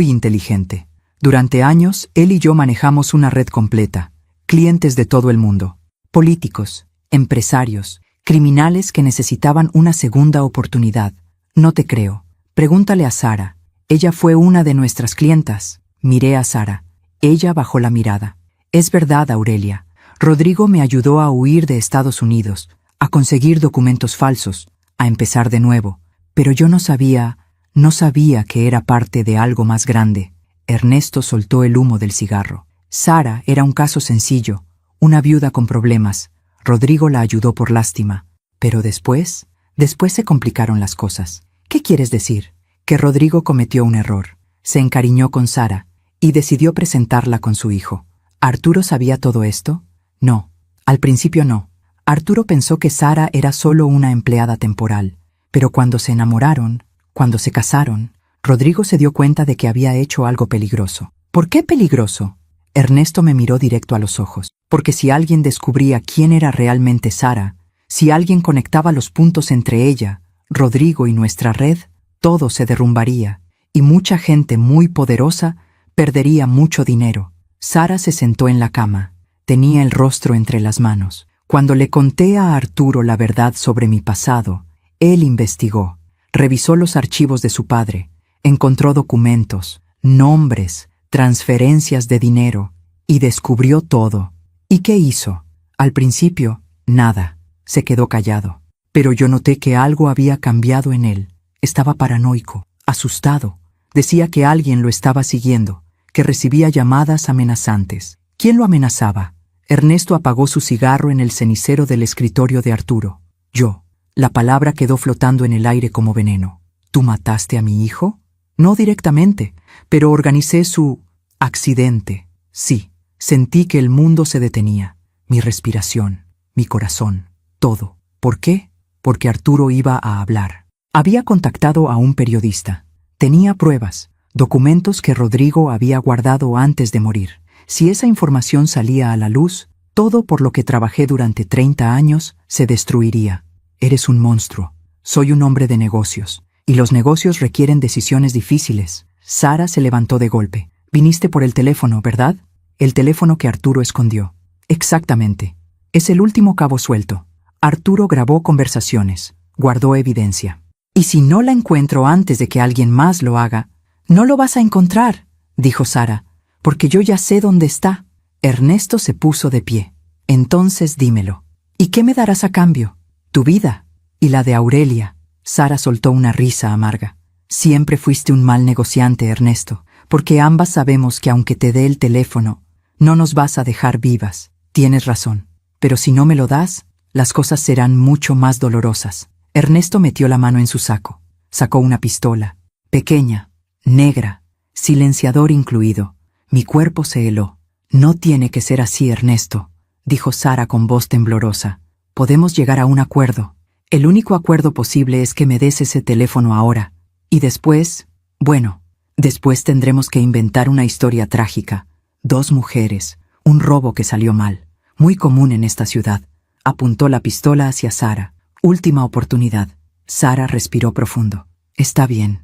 inteligente. Durante años, él y yo manejamos una red completa. Clientes de todo el mundo. Políticos, empresarios, criminales que necesitaban una segunda oportunidad. No te creo. Pregúntale a Sara. Ella fue una de nuestras clientas. Miré a Sara. Ella bajó la mirada. Es verdad, Aurelia. Rodrigo me ayudó a huir de Estados Unidos, a conseguir documentos falsos, a empezar de nuevo, pero yo no sabía que era parte de algo más grande. Ernesto soltó el humo del cigarro. Sara era un caso sencillo, una viuda con problemas. Rodrigo la ayudó por lástima. Pero después se complicaron las cosas. ¿Qué quieres decir? Que Rodrigo cometió un error. Se encariñó con Sara y decidió presentarla con su hijo. ¿Arturo sabía todo esto? No, al principio no. Arturo pensó que Sara era solo una empleada temporal, pero cuando se enamoraron, cuando se casaron, Rodrigo se dio cuenta de que había hecho algo peligroso. ¿Por qué peligroso? Ernesto me miró directo a los ojos. Porque si alguien descubría quién era realmente Sara, si alguien conectaba los puntos entre ella, Rodrigo y nuestra red, todo se derrumbaría, y mucha gente muy poderosa perdería mucho dinero. Sara se sentó en la cama. Tenía el rostro entre las manos. Cuando le conté a Arturo la verdad sobre mi pasado, él investigó, revisó los archivos de su padre, encontró documentos, nombres, transferencias de dinero, y descubrió todo. ¿Y qué hizo? Al principio, nada. Se quedó callado. Pero yo noté que algo había cambiado en él. Estaba paranoico, asustado. Decía que alguien lo estaba siguiendo, que recibía llamadas amenazantes. ¿Quién lo amenazaba? Ernesto apagó su cigarro en el cenicero del escritorio de Arturo. Yo. La palabra quedó flotando en el aire como veneno. ¿Tú mataste a mi hijo? No directamente, pero organicé su accidente. Sí. Sentí que el mundo se detenía, mi respiración, mi corazón, todo. ¿Por qué? Porque Arturo iba a hablar. Había contactado a un periodista. Tenía pruebas, documentos que Rodrigo había guardado antes de morir. Si esa información salía a la luz, todo por lo que trabajé durante 30 años se destruiría. Eres un monstruo. Soy un hombre de negocios, y los negocios requieren decisiones difíciles. Sara se levantó de golpe. Viniste por el teléfono, ¿verdad? El teléfono que Arturo escondió. Exactamente. Es el último cabo suelto. Arturo grabó conversaciones, guardó evidencia. Y si no la encuentro antes de que alguien más lo haga, no lo vas a encontrar, dijo Sara, porque yo ya sé dónde está. Ernesto se puso de pie. Entonces dímelo. ¿Y qué me darás a cambio? Tu vida. Y la de Aurelia. Sara soltó una risa amarga. Siempre fuiste un mal negociante, Ernesto, porque ambas sabemos que aunque te dé el teléfono, no nos vas a dejar vivas. Tienes razón. Pero si no me lo das, las cosas serán mucho más dolorosas. Ernesto metió la mano en su saco. Sacó una pistola. Pequeña, negra, silenciador incluido. Mi cuerpo se heló. No tiene que ser así, Ernesto, dijo Sara con voz temblorosa. Podemos llegar a un acuerdo. El único acuerdo posible es que me des ese teléfono ahora. Y después, bueno, después tendremos que inventar una historia trágica. 2 mujeres, un robo que salió mal, muy común en esta ciudad. Apuntó la pistola hacia Sara. Última oportunidad. Sara respiró profundo. Está bien,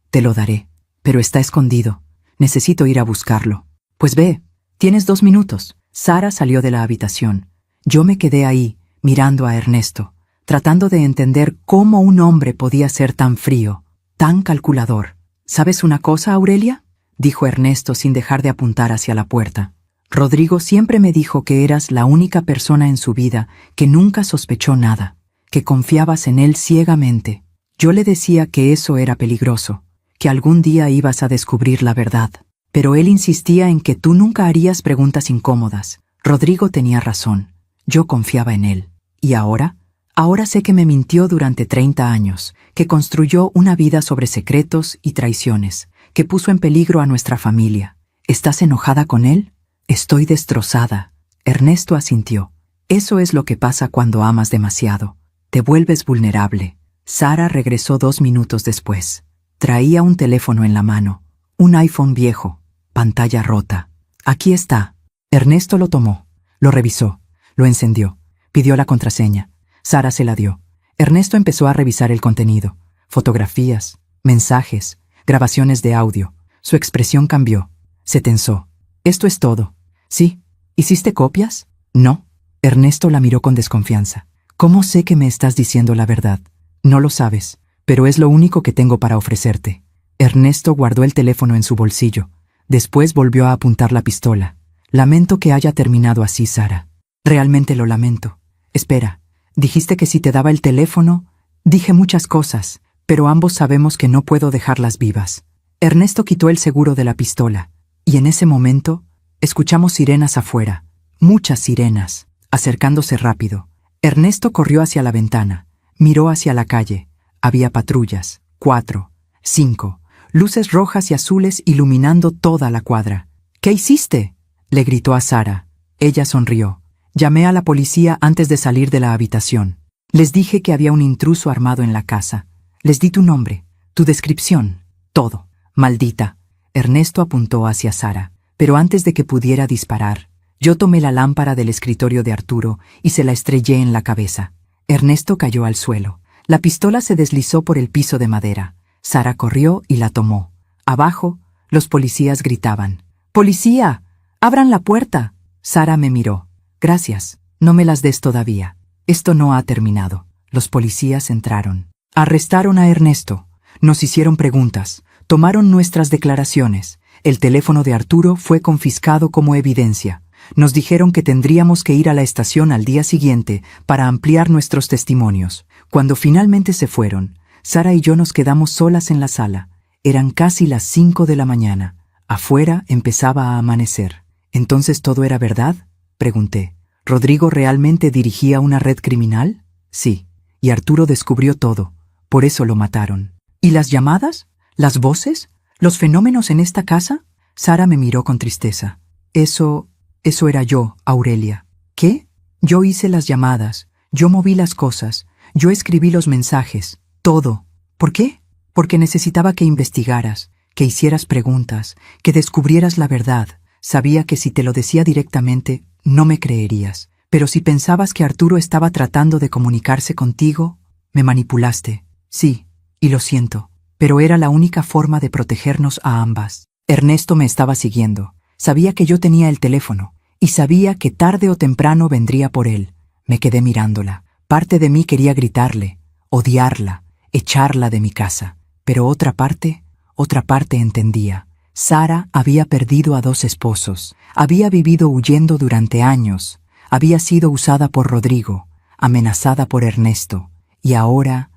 te lo daré, pero está escondido. Necesito ir a buscarlo. Pues ve, tienes 2 minutos. Sara salió de la habitación. Yo me quedé ahí, mirando a Ernesto, tratando de entender cómo un hombre podía ser tan frío, tan calculador. ¿Sabes una cosa, Aurelia?, dijo Ernesto sin dejar de apuntar hacia la puerta. Rodrigo siempre me dijo que eras la única persona en su vida que nunca sospechó nada, que confiabas en él ciegamente. Yo le decía que eso era peligroso, que algún día ibas a descubrir la verdad, pero él insistía en que tú nunca harías preguntas incómodas. Rodrigo tenía razón, yo confiaba en él. ¿Y ahora? Ahora sé que me mintió durante 30 años, que construyó una vida sobre secretos y traiciones, que puso en peligro a nuestra familia. ¿Estás enojada con él? Estoy destrozada. Ernesto asintió. Eso es lo que pasa cuando amas demasiado. Te vuelves vulnerable. Sara regresó 2 minutos después. Traía un teléfono en la mano. Un iPhone viejo. Pantalla rota. Aquí está. Ernesto lo tomó. Lo revisó. Lo encendió. Pidió la contraseña. Sara se la dio. Ernesto empezó a revisar el contenido. Fotografías, mensajes, grabaciones de audio. Su expresión cambió. Se tensó. ¿Esto es todo? Sí. ¿Hiciste copias? No. Ernesto la miró con desconfianza. ¿Cómo sé que me estás diciendo la verdad? No lo sabes, pero es lo único que tengo para ofrecerte. Ernesto guardó el teléfono en su bolsillo. Después volvió a apuntar la pistola. Lamento que haya terminado así, Sara. Realmente lo lamento. Espera, dijiste que si te daba el teléfono. Dije muchas cosas, pero ambos sabemos que no puedo dejarlas vivas. Ernesto quitó el seguro de la pistola, y en ese momento escuchamos sirenas afuera, muchas sirenas, acercándose rápido. Ernesto corrió hacia la ventana, miró hacia la calle. Había patrullas, 4, 5, luces rojas y azules iluminando toda la cuadra. ¿Qué hiciste?, le gritó a Sara. Ella sonrió. Llamé a la policía antes de salir de la habitación. Les dije que había un intruso armado en la casa. Les di tu nombre, tu descripción, todo. Maldita. Ernesto apuntó hacia Sara, pero antes de que pudiera disparar, yo tomé la lámpara del escritorio de Arturo y se la estrellé en la cabeza. Ernesto cayó al suelo. La pistola se deslizó por el piso de madera. Sara corrió y la tomó. Abajo, los policías gritaban: ¡Policía! ¡Abran la puerta! Sara me miró. Gracias, no me las des todavía. Esto no ha terminado. Los policías entraron. Arrestaron a Ernesto. Nos hicieron preguntas. Tomaron nuestras declaraciones. El teléfono de Arturo fue confiscado como evidencia. Nos dijeron que tendríamos que ir a la estación al día siguiente para ampliar nuestros testimonios. Cuando finalmente se fueron, Sara y yo nos quedamos solas en la sala. Eran casi las 5 de la mañana. Afuera empezaba a amanecer. ¿Entonces todo era verdad?, pregunté. ¿Rodrigo realmente dirigía una red criminal? Sí, y Arturo descubrió todo. Por eso lo mataron. ¿Y las llamadas? ¿Las voces? ¿Los fenómenos en esta casa? Sara me miró con tristeza. Eso era yo, Aurelia. ¿Qué? Yo hice las llamadas, yo moví las cosas, yo escribí los mensajes, todo. ¿Por qué? Porque necesitaba que investigaras, que hicieras preguntas, que descubrieras la verdad. Sabía que si te lo decía directamente, no me creerías. Pero si pensabas que Arturo estaba tratando de comunicarse contigo, me manipulaste. Sí, y lo siento, pero era la única forma de protegernos a ambas. Ernesto me estaba siguiendo. Sabía que yo tenía el teléfono, y sabía que tarde o temprano vendría por él. Me quedé mirándola. Parte de mí quería gritarle, odiarla, echarla de mi casa. Pero otra parte entendía. Sara había perdido a 2 esposos, había vivido huyendo durante años, había sido usada por Rodrigo, amenazada por Ernesto, y ahora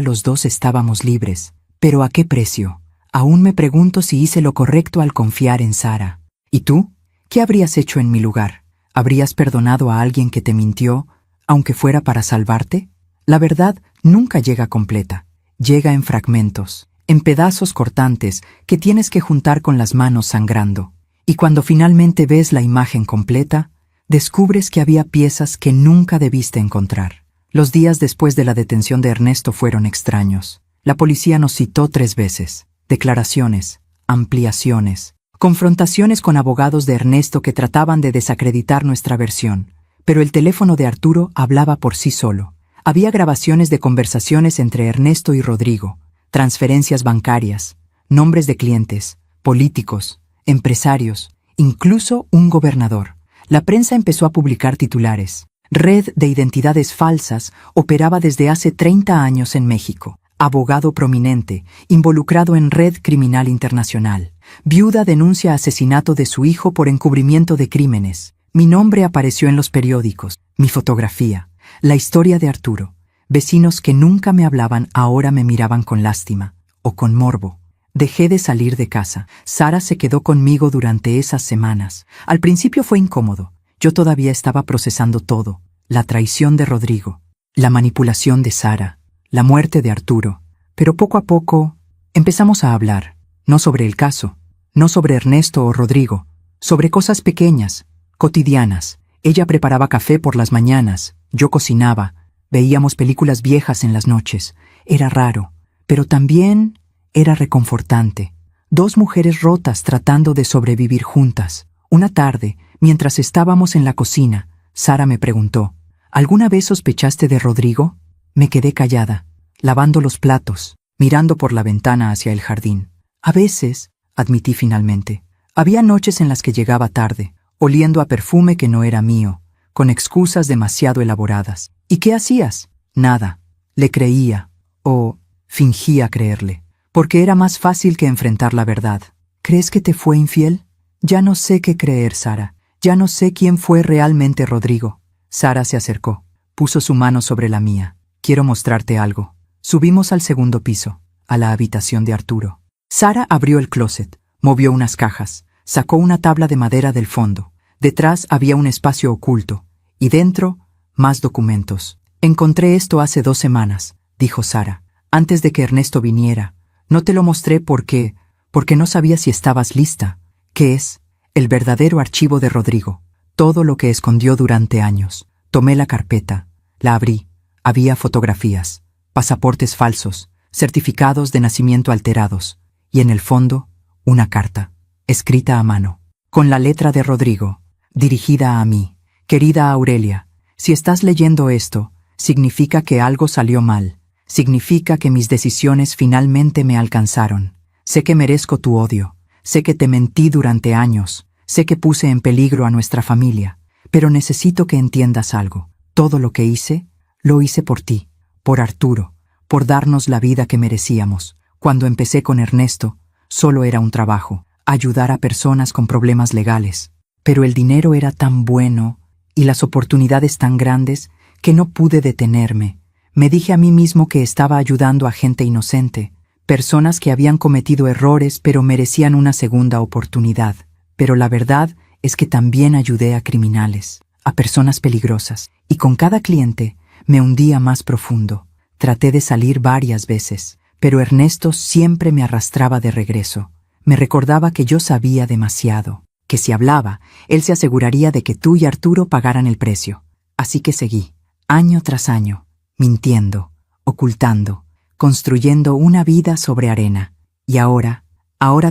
los dos estábamos libres. ¿Pero a qué precio? Aún me pregunto si hice lo correcto al confiar en Sara. ¿Y tú? ¿Qué habrías hecho en mi lugar? ¿Habrías perdonado a alguien que te mintió, aunque fuera para salvarte? La verdad nunca llega completa, llega en fragmentos, en pedazos cortantes que tienes que juntar con las manos sangrando. Y cuando finalmente ves la imagen completa, descubres que había piezas que nunca debiste encontrar. Los días después de la detención de Ernesto fueron extraños. La policía nos citó 3 veces. Declaraciones, ampliaciones, confrontaciones con abogados de Ernesto que trataban de desacreditar nuestra versión. Pero el teléfono de Arturo hablaba por sí solo. Había grabaciones de conversaciones entre Ernesto y Rodrigo, transferencias bancarias, nombres de clientes, políticos, empresarios, incluso un gobernador. La prensa empezó a publicar titulares. Red de identidades falsas operaba desde hace 30 años en México. Abogado prominente, involucrado en red criminal internacional. Viuda denuncia asesinato de su hijo por encubrimiento de crímenes. Mi nombre apareció en los periódicos, mi fotografía, la historia de Arturo. Vecinos que nunca me hablaban ahora me miraban con lástima, o con morbo. Dejé de salir de casa. Sara se quedó conmigo durante esas semanas. Al principio fue incómodo. Yo todavía estaba procesando todo. La traición de Rodrigo, la manipulación de Sara, la muerte de Arturo. Pero poco a poco empezamos a hablar, no sobre el caso, no sobre Ernesto o Rodrigo, sobre cosas pequeñas, cotidianas. Ella preparaba café por las mañanas, yo cocinaba, veíamos películas viejas en las noches. Era raro, pero también era reconfortante. 2 mujeres rotas tratando de sobrevivir juntas. Una tarde, mientras estábamos en la cocina, Sara me preguntó: ¿alguna vez sospechaste de Rodrigo? Me quedé callada, lavando los platos, mirando por la ventana hacia el jardín. A veces, admití finalmente, había noches en las que llegaba tarde, oliendo a perfume que no era mío, con excusas demasiado elaboradas. ¿Y qué hacías? Nada. Le creía, o fingía creerle, porque era más fácil que enfrentar la verdad. ¿Crees que te fue infiel? Ya no sé qué creer, Sara. Ya no sé quién fue realmente Rodrigo. Sara se acercó. Puso su mano sobre la mía. Quiero mostrarte algo. Subimos al segundo piso, a la habitación de Arturo. Sara abrió el closet, movió unas cajas, sacó una tabla de madera del fondo. Detrás había un espacio oculto, y dentro, más documentos. Encontré esto hace 2 semanas, dijo Sara, antes de que Ernesto viniera. No te lo mostré porque no sabía si estabas lista. ¿Qué es? El verdadero archivo de Rodrigo. Todo lo que escondió durante años. Tomé la carpeta, la abrí. Había fotografías, pasaportes falsos, certificados de nacimiento alterados, y en el fondo, una carta, escrita a mano, con la letra de Rodrigo, dirigida a mí. Querida Aurelia, si estás leyendo esto, significa que algo salió mal. Significa que mis decisiones finalmente me alcanzaron. Sé que merezco tu odio. Sé que te mentí durante años. Sé que puse en peligro a nuestra familia. Pero necesito que entiendas algo. Todo lo que hice, lo hice por ti, por Arturo, por darnos la vida que merecíamos. Cuando empecé con Ernesto, solo era un trabajo, ayudar a personas con problemas legales. Pero el dinero era tan bueno y las oportunidades tan grandes que no pude detenerme. Me dije a mí mismo que estaba ayudando a gente inocente, personas que habían cometido errores pero merecían una segunda oportunidad. Pero la verdad es que también ayudé a criminales, a personas peligrosas, y con cada cliente me hundía más profundo. Traté de salir varias veces, pero Ernesto siempre me arrastraba de regreso. Me recordaba que yo sabía demasiado, que si hablaba, él se aseguraría de que tú y Arturo pagaran el precio. Así que seguí, año tras año, mintiendo, ocultando, construyendo una vida sobre arena. Y ahora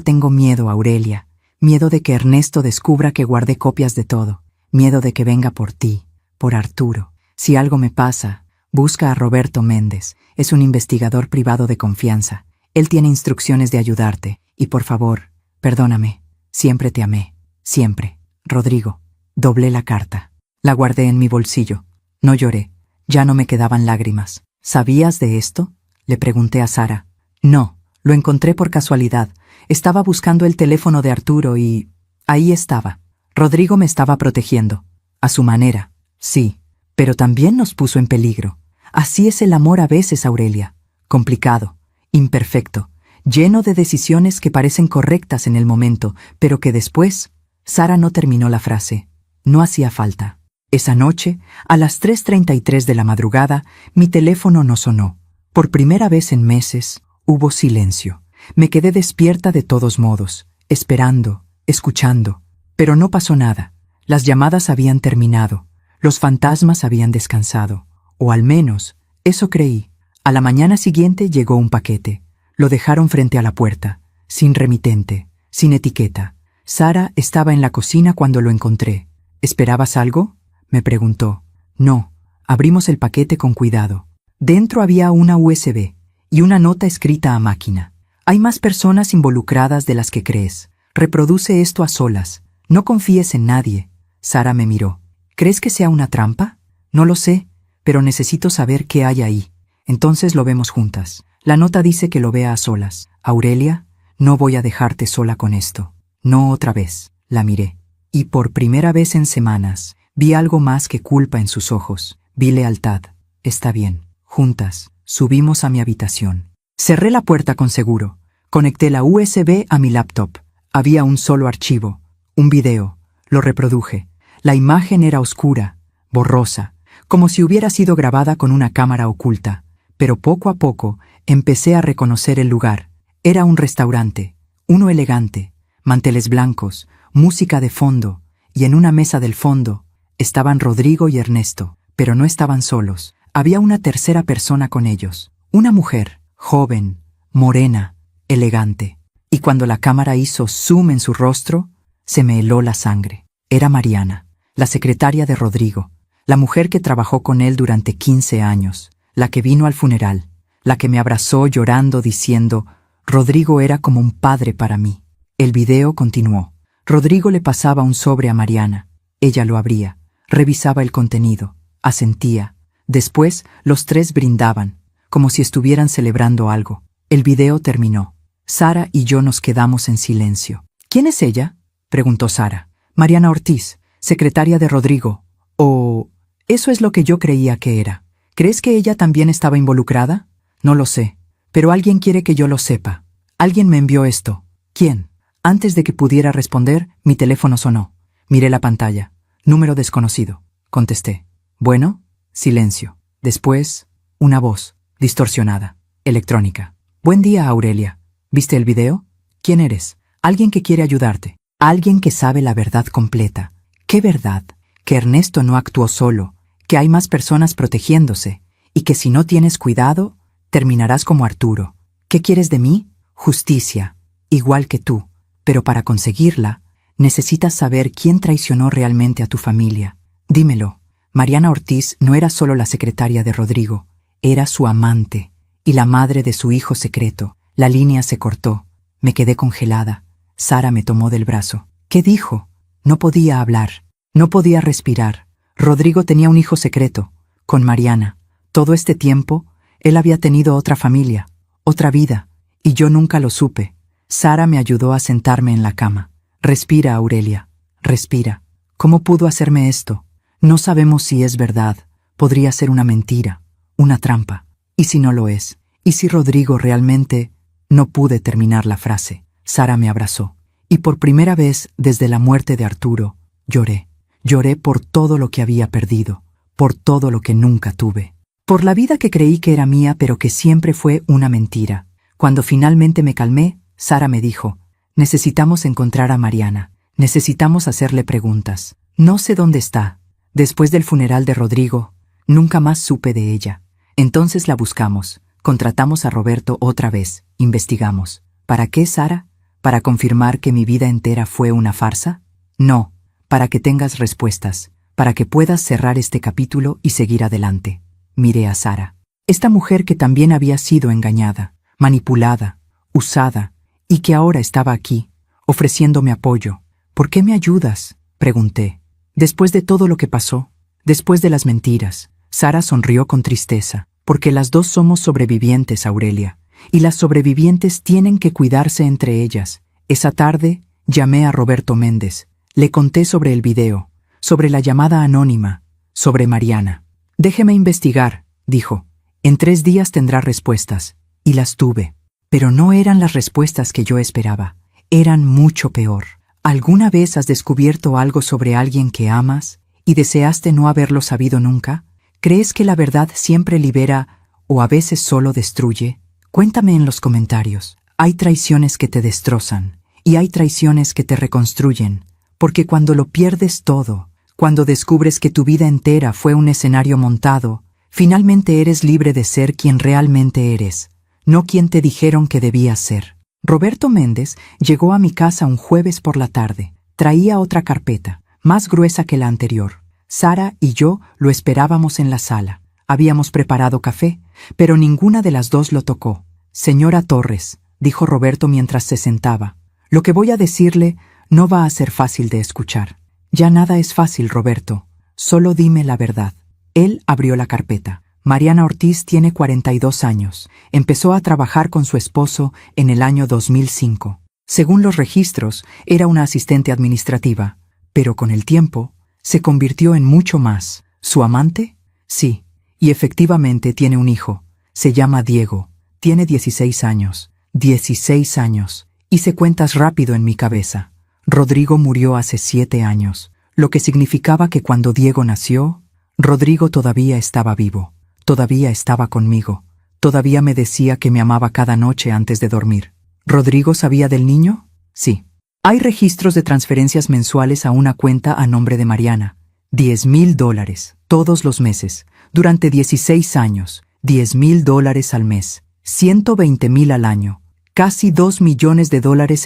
tengo miedo, Aurelia. Miedo de que Ernesto descubra que guardé copias de todo. Miedo de que venga por ti, por Arturo. Si algo me pasa, busca a Roberto Méndez. Es un investigador privado de confianza. Él tiene instrucciones de ayudarte. Y por favor, perdóname. Siempre te amé. Siempre. Rodrigo. Doblé la carta. La guardé en mi bolsillo. No lloré. Ya no me quedaban lágrimas. ¿Sabías de esto? Le pregunté a Sara. No, lo encontré por casualidad. Estaba buscando el teléfono de Arturo y... ahí estaba. Rodrigo me estaba protegiendo. A su manera, sí. Pero también nos puso en peligro. Así es el amor a veces, Aurelia. Complicado, imperfecto, lleno de decisiones que parecen correctas en el momento, pero que después... Sara no terminó la frase. No hacía falta. Esa noche, a las 3:33 de la madrugada, mi teléfono no sonó. Por primera vez en meses, hubo silencio. Me quedé despierta de todos modos, esperando, escuchando. Pero no pasó nada. Las llamadas habían terminado. Los fantasmas habían descansado. O al menos, eso creí. A la mañana siguiente llegó un paquete. Lo dejaron frente a la puerta, sin remitente, sin etiqueta. Sara estaba en la cocina cuando lo encontré. ¿Esperabas algo?, me preguntó. No. Abrimos el paquete con cuidado. Dentro había una USB y una nota escrita a máquina. Hay más personas involucradas de las que crees. Reproduce esto a solas. No confíes en nadie. Sara me miró. ¿Crees que sea una trampa? No lo sé, pero necesito saber qué hay ahí. Entonces lo vemos juntas. La nota dice que lo vea a solas. Aurelia, no voy a dejarte sola con esto. No otra vez. La miré. Y por primera vez en semanas, vi algo más que culpa en sus ojos. Vi lealtad. Está bien. Juntas, subimos a mi habitación. Cerré la puerta con seguro. Conecté la USB a mi laptop. Había un solo archivo. Un video. Lo reproduje. La imagen era oscura, borrosa, como si hubiera sido grabada con una cámara oculta. Pero poco a poco empecé a reconocer el lugar. Era un restaurante, uno elegante, manteles blancos, música de fondo, y en una mesa del fondo estaban Rodrigo y Ernesto, pero no estaban solos. Había una tercera persona con ellos, una mujer, joven, morena, elegante. Y cuando la cámara hizo zoom en su rostro, se me heló la sangre. Era Mariana, la secretaria de Rodrigo, la mujer que trabajó con él durante 15 años, la que vino al funeral, la que me abrazó llorando diciendo, Rodrigo era como un padre para mí. El video continuó. Rodrigo le pasaba un sobre a Mariana. Ella lo abría, revisaba el contenido, asentía. Después, los tres brindaban, como si estuvieran celebrando algo. El video terminó. Sara y yo nos quedamos en silencio. ¿Quién es ella?, preguntó Sara. Mariana Ortiz. secretaria de Rodrigo. O... eso es lo que yo creía que era. ¿Crees que ella también estaba involucrada? No lo sé, pero alguien quiere que yo lo sepa. Alguien me envió esto. ¿Quién? Antes de que pudiera responder, mi teléfono sonó. Miré la pantalla. Número desconocido. Contesté. Bueno, silencio. Después, una voz, distorsionada, electrónica. Buen día, Aurelia. ¿Viste el video? ¿Quién eres? Alguien que quiere ayudarte. Alguien que sabe la verdad completa. ¿Qué verdad? Que Ernesto no actuó solo, que hay más personas protegiéndose, y que si no tienes cuidado, terminarás como Arturo. ¿Qué quieres de mí? Justicia, igual que tú. Pero para conseguirla, necesitas saber quién traicionó realmente a tu familia. Dímelo. Mariana Ortiz no era solo la secretaria de Rodrigo, era su amante y la madre de su hijo secreto. La línea se cortó. Me quedé congelada. Sara me tomó del brazo. ¿Qué dijo? No podía hablar. No podía respirar. Rodrigo tenía un hijo secreto, con Mariana. Todo este tiempo, él había tenido otra familia, otra vida, y yo nunca lo supe. Sara me ayudó a sentarme en la cama. Respira, Aurelia. Respira. ¿Cómo pudo hacerme esto? No sabemos si es verdad. Podría ser una mentira, una trampa. ¿Y si no lo es? ¿Y si Rodrigo realmente...? No pude terminar la frase. Sara me abrazó. Y por primera vez desde la muerte de Arturo, lloré. Lloré por todo lo que había perdido, por todo lo que nunca tuve. Por la vida que creí que era mía pero que siempre fue una mentira. Cuando finalmente me calmé, Sara me dijo, necesitamos encontrar a Mariana, necesitamos hacerle preguntas. No sé dónde está. Después del funeral de Rodrigo, nunca más supe de ella. Entonces la buscamos, contratamos a Roberto otra vez, investigamos. ¿Para qué, Sara? ¿Para confirmar que mi vida entera fue una farsa? No, para que tengas respuestas, para que puedas cerrar este capítulo y seguir adelante. Miré a Sara. Esta mujer que también había sido engañada, manipulada, usada, y que ahora estaba aquí, ofreciéndome apoyo. ¿Por qué me ayudas?, pregunté. Después de todo lo que pasó, después de las mentiras, Sara sonrió con tristeza, porque las dos somos sobrevivientes, Aurelia, y las sobrevivientes tienen que cuidarse entre ellas. Esa tarde, llamé a Roberto Méndez. Le conté sobre el video, sobre la llamada anónima, sobre Mariana. Déjeme investigar, dijo. En 3 días tendrá respuestas. Y las tuve. Pero no eran las respuestas que yo esperaba. Eran mucho peor. ¿Alguna vez has descubierto algo sobre alguien que amas y deseaste no haberlo sabido nunca? ¿Crees que la verdad siempre libera o a veces solo destruye? Cuéntame en los comentarios. Hay traiciones que te destrozan y hay traiciones que te reconstruyen. Porque cuando lo pierdes todo, cuando descubres que tu vida entera fue un escenario montado, finalmente eres libre de ser quien realmente eres, no quien te dijeron que debías ser. Roberto Méndez llegó a mi casa un jueves por la tarde. Traía otra carpeta, más gruesa que la anterior. Sara y yo lo esperábamos en la sala. Habíamos preparado café, pero ninguna de las dos lo tocó. Señora Torres, dijo Roberto mientras se sentaba, lo que voy a decirle no va a ser fácil de escuchar. Ya nada es fácil, Roberto. Solo dime la verdad. Él abrió la carpeta. Mariana Ortiz tiene 42 años. Empezó a trabajar con su esposo en el año 2005. Según los registros, era una asistente administrativa. Pero con el tiempo, se convirtió en mucho más. ¿Su amante? Sí. Y efectivamente tiene un hijo. Se llama Diego. Tiene 16 años. 16 años. Hice cuentas rápido en mi cabeza. Rodrigo murió hace 7 años, lo que significaba que cuando Diego nació, Rodrigo todavía estaba vivo, todavía estaba conmigo, todavía me decía que me amaba cada noche antes de dormir. ¿Rodrigo sabía del niño? Sí. Hay registros de transferencias mensuales a una cuenta a nombre de Mariana. $10,000, todos los meses, durante 16 años, $10,000 al mes, 120,000 al año, casi $2 millones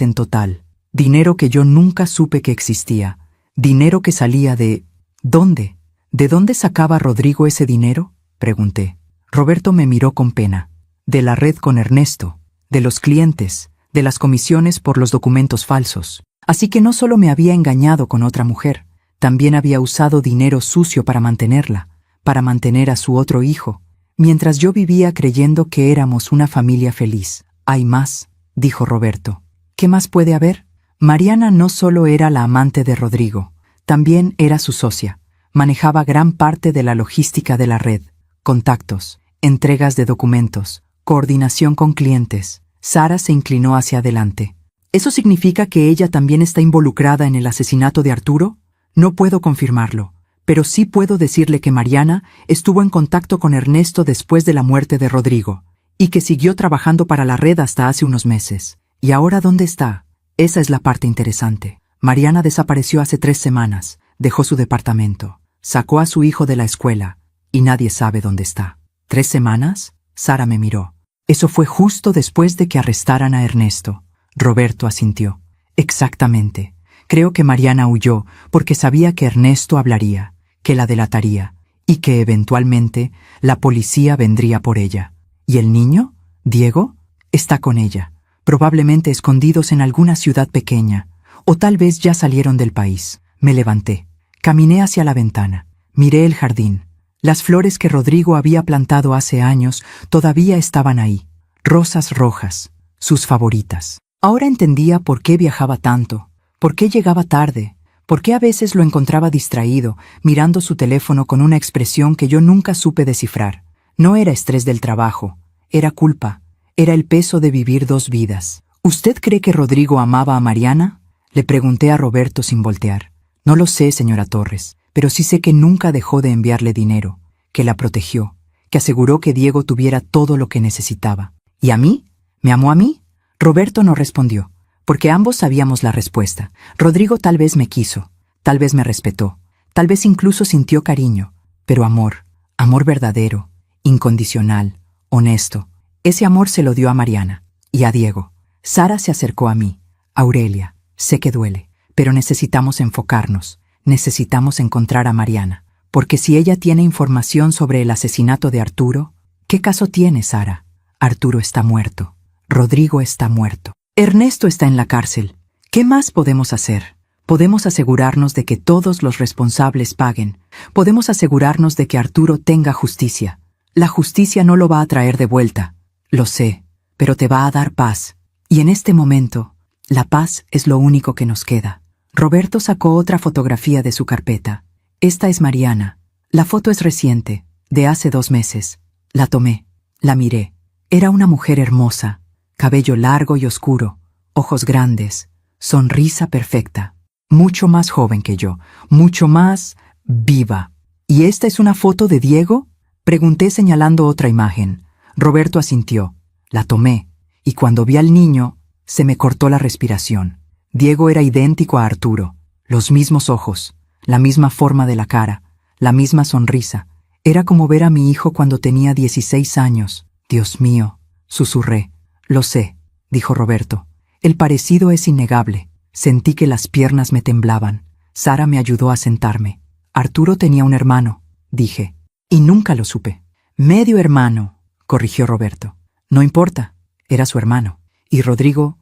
en total. Dinero que yo nunca supe que existía. Dinero que salía de... ¿Dónde? ¿De dónde sacaba Rodrigo ese dinero?, pregunté. Roberto me miró con pena. De la red con Ernesto, de los clientes, de las comisiones por los documentos falsos. Así que no solo me había engañado con otra mujer, también había usado dinero sucio para mantenerla, para mantener a su otro hijo, mientras yo vivía creyendo que éramos una familia feliz. Hay más, dijo Roberto. ¿Qué más puede haber? Mariana no solo era la amante de Rodrigo, También era su socia. Manejaba gran parte de la logística de la red, contactos, entregas de documentos, coordinación con clientes. Sara se inclinó hacia adelante. ¿Eso significa que ella también está involucrada en el asesinato de Arturo? No puedo confirmarlo, pero sí puedo decirle que Mariana estuvo en contacto con Ernesto después de la muerte de Rodrigo, y que siguió trabajando para la red hasta hace unos meses. ¿Y ahora dónde está? Esa es la parte interesante. Mariana desapareció hace 3 semanas, dejó su departamento, sacó a su hijo de la escuela, y nadie sabe dónde está. ¿3 semanas? Sara me miró. Eso fue justo después de que arrestaran a Ernesto. Roberto asintió. Exactamente. Creo que Mariana huyó porque sabía que Ernesto hablaría, que la delataría, y que eventualmente la policía vendría por ella. ¿Y el niño? ¿Diego? Está con ella, probablemente escondidos en alguna ciudad pequeña, o tal vez ya salieron del país. Me levanté, caminé hacia la ventana, miré el jardín. Las flores que Rodrigo había plantado hace años todavía estaban ahí, rosas rojas, sus favoritas. Ahora entendía por qué viajaba tanto, por qué llegaba tarde, por qué a veces lo encontraba distraído, mirando su teléfono con una expresión que yo nunca supe descifrar. No era estrés del trabajo, era culpa, era el peso de vivir 2 vidas. ¿Usted cree que Rodrigo amaba a Mariana? Le pregunté a Roberto sin voltear. No lo sé, señora Torres, pero sí sé que nunca dejó de enviarle dinero, que la protegió, que aseguró que Diego tuviera todo lo que necesitaba. ¿Y a mí? ¿Me amó a mí? Roberto no respondió, porque ambos sabíamos la respuesta. Rodrigo tal vez me quiso, tal vez me respetó, tal vez incluso sintió cariño, pero amor, amor verdadero, incondicional, honesto. Ese amor se lo dio a Mariana y a Diego. Sara se acercó a mí. Aurelia, sé que duele, pero necesitamos enfocarnos, necesitamos encontrar a Mariana, porque si ella tiene información sobre el asesinato de Arturo, ¿qué caso tiene, Sara? Arturo está muerto. Rodrigo está muerto. Ernesto está en la cárcel. ¿Qué más podemos hacer? Podemos asegurarnos de que todos los responsables paguen. Podemos asegurarnos de que Arturo tenga justicia. La justicia no lo va a traer de vuelta. Lo sé, pero te va a dar paz. Y en este momento, la paz es lo único que nos queda. Roberto sacó otra fotografía de su carpeta. Esta es Mariana. La foto es reciente, de hace 2 meses. La tomé, la miré. Era una mujer hermosa. Cabello largo y oscuro, ojos grandes, sonrisa perfecta, mucho más joven que yo, mucho más viva. ¿Y esta es una foto de Diego? Pregunté señalando otra imagen. Roberto asintió. La tomé, y cuando vi al niño, se me cortó la respiración. Diego era idéntico a Arturo, los mismos ojos, la misma forma de la cara, la misma sonrisa. Era como ver a mi hijo cuando tenía 16 años. Dios mío, susurré. Lo sé, dijo Roberto. El parecido es innegable. Sentí que las piernas me temblaban. Sara me ayudó a sentarme. Arturo tenía un hermano, dije, y nunca lo supe. Medio hermano, corrigió Roberto. No importa, era su hermano. Y Rodrigo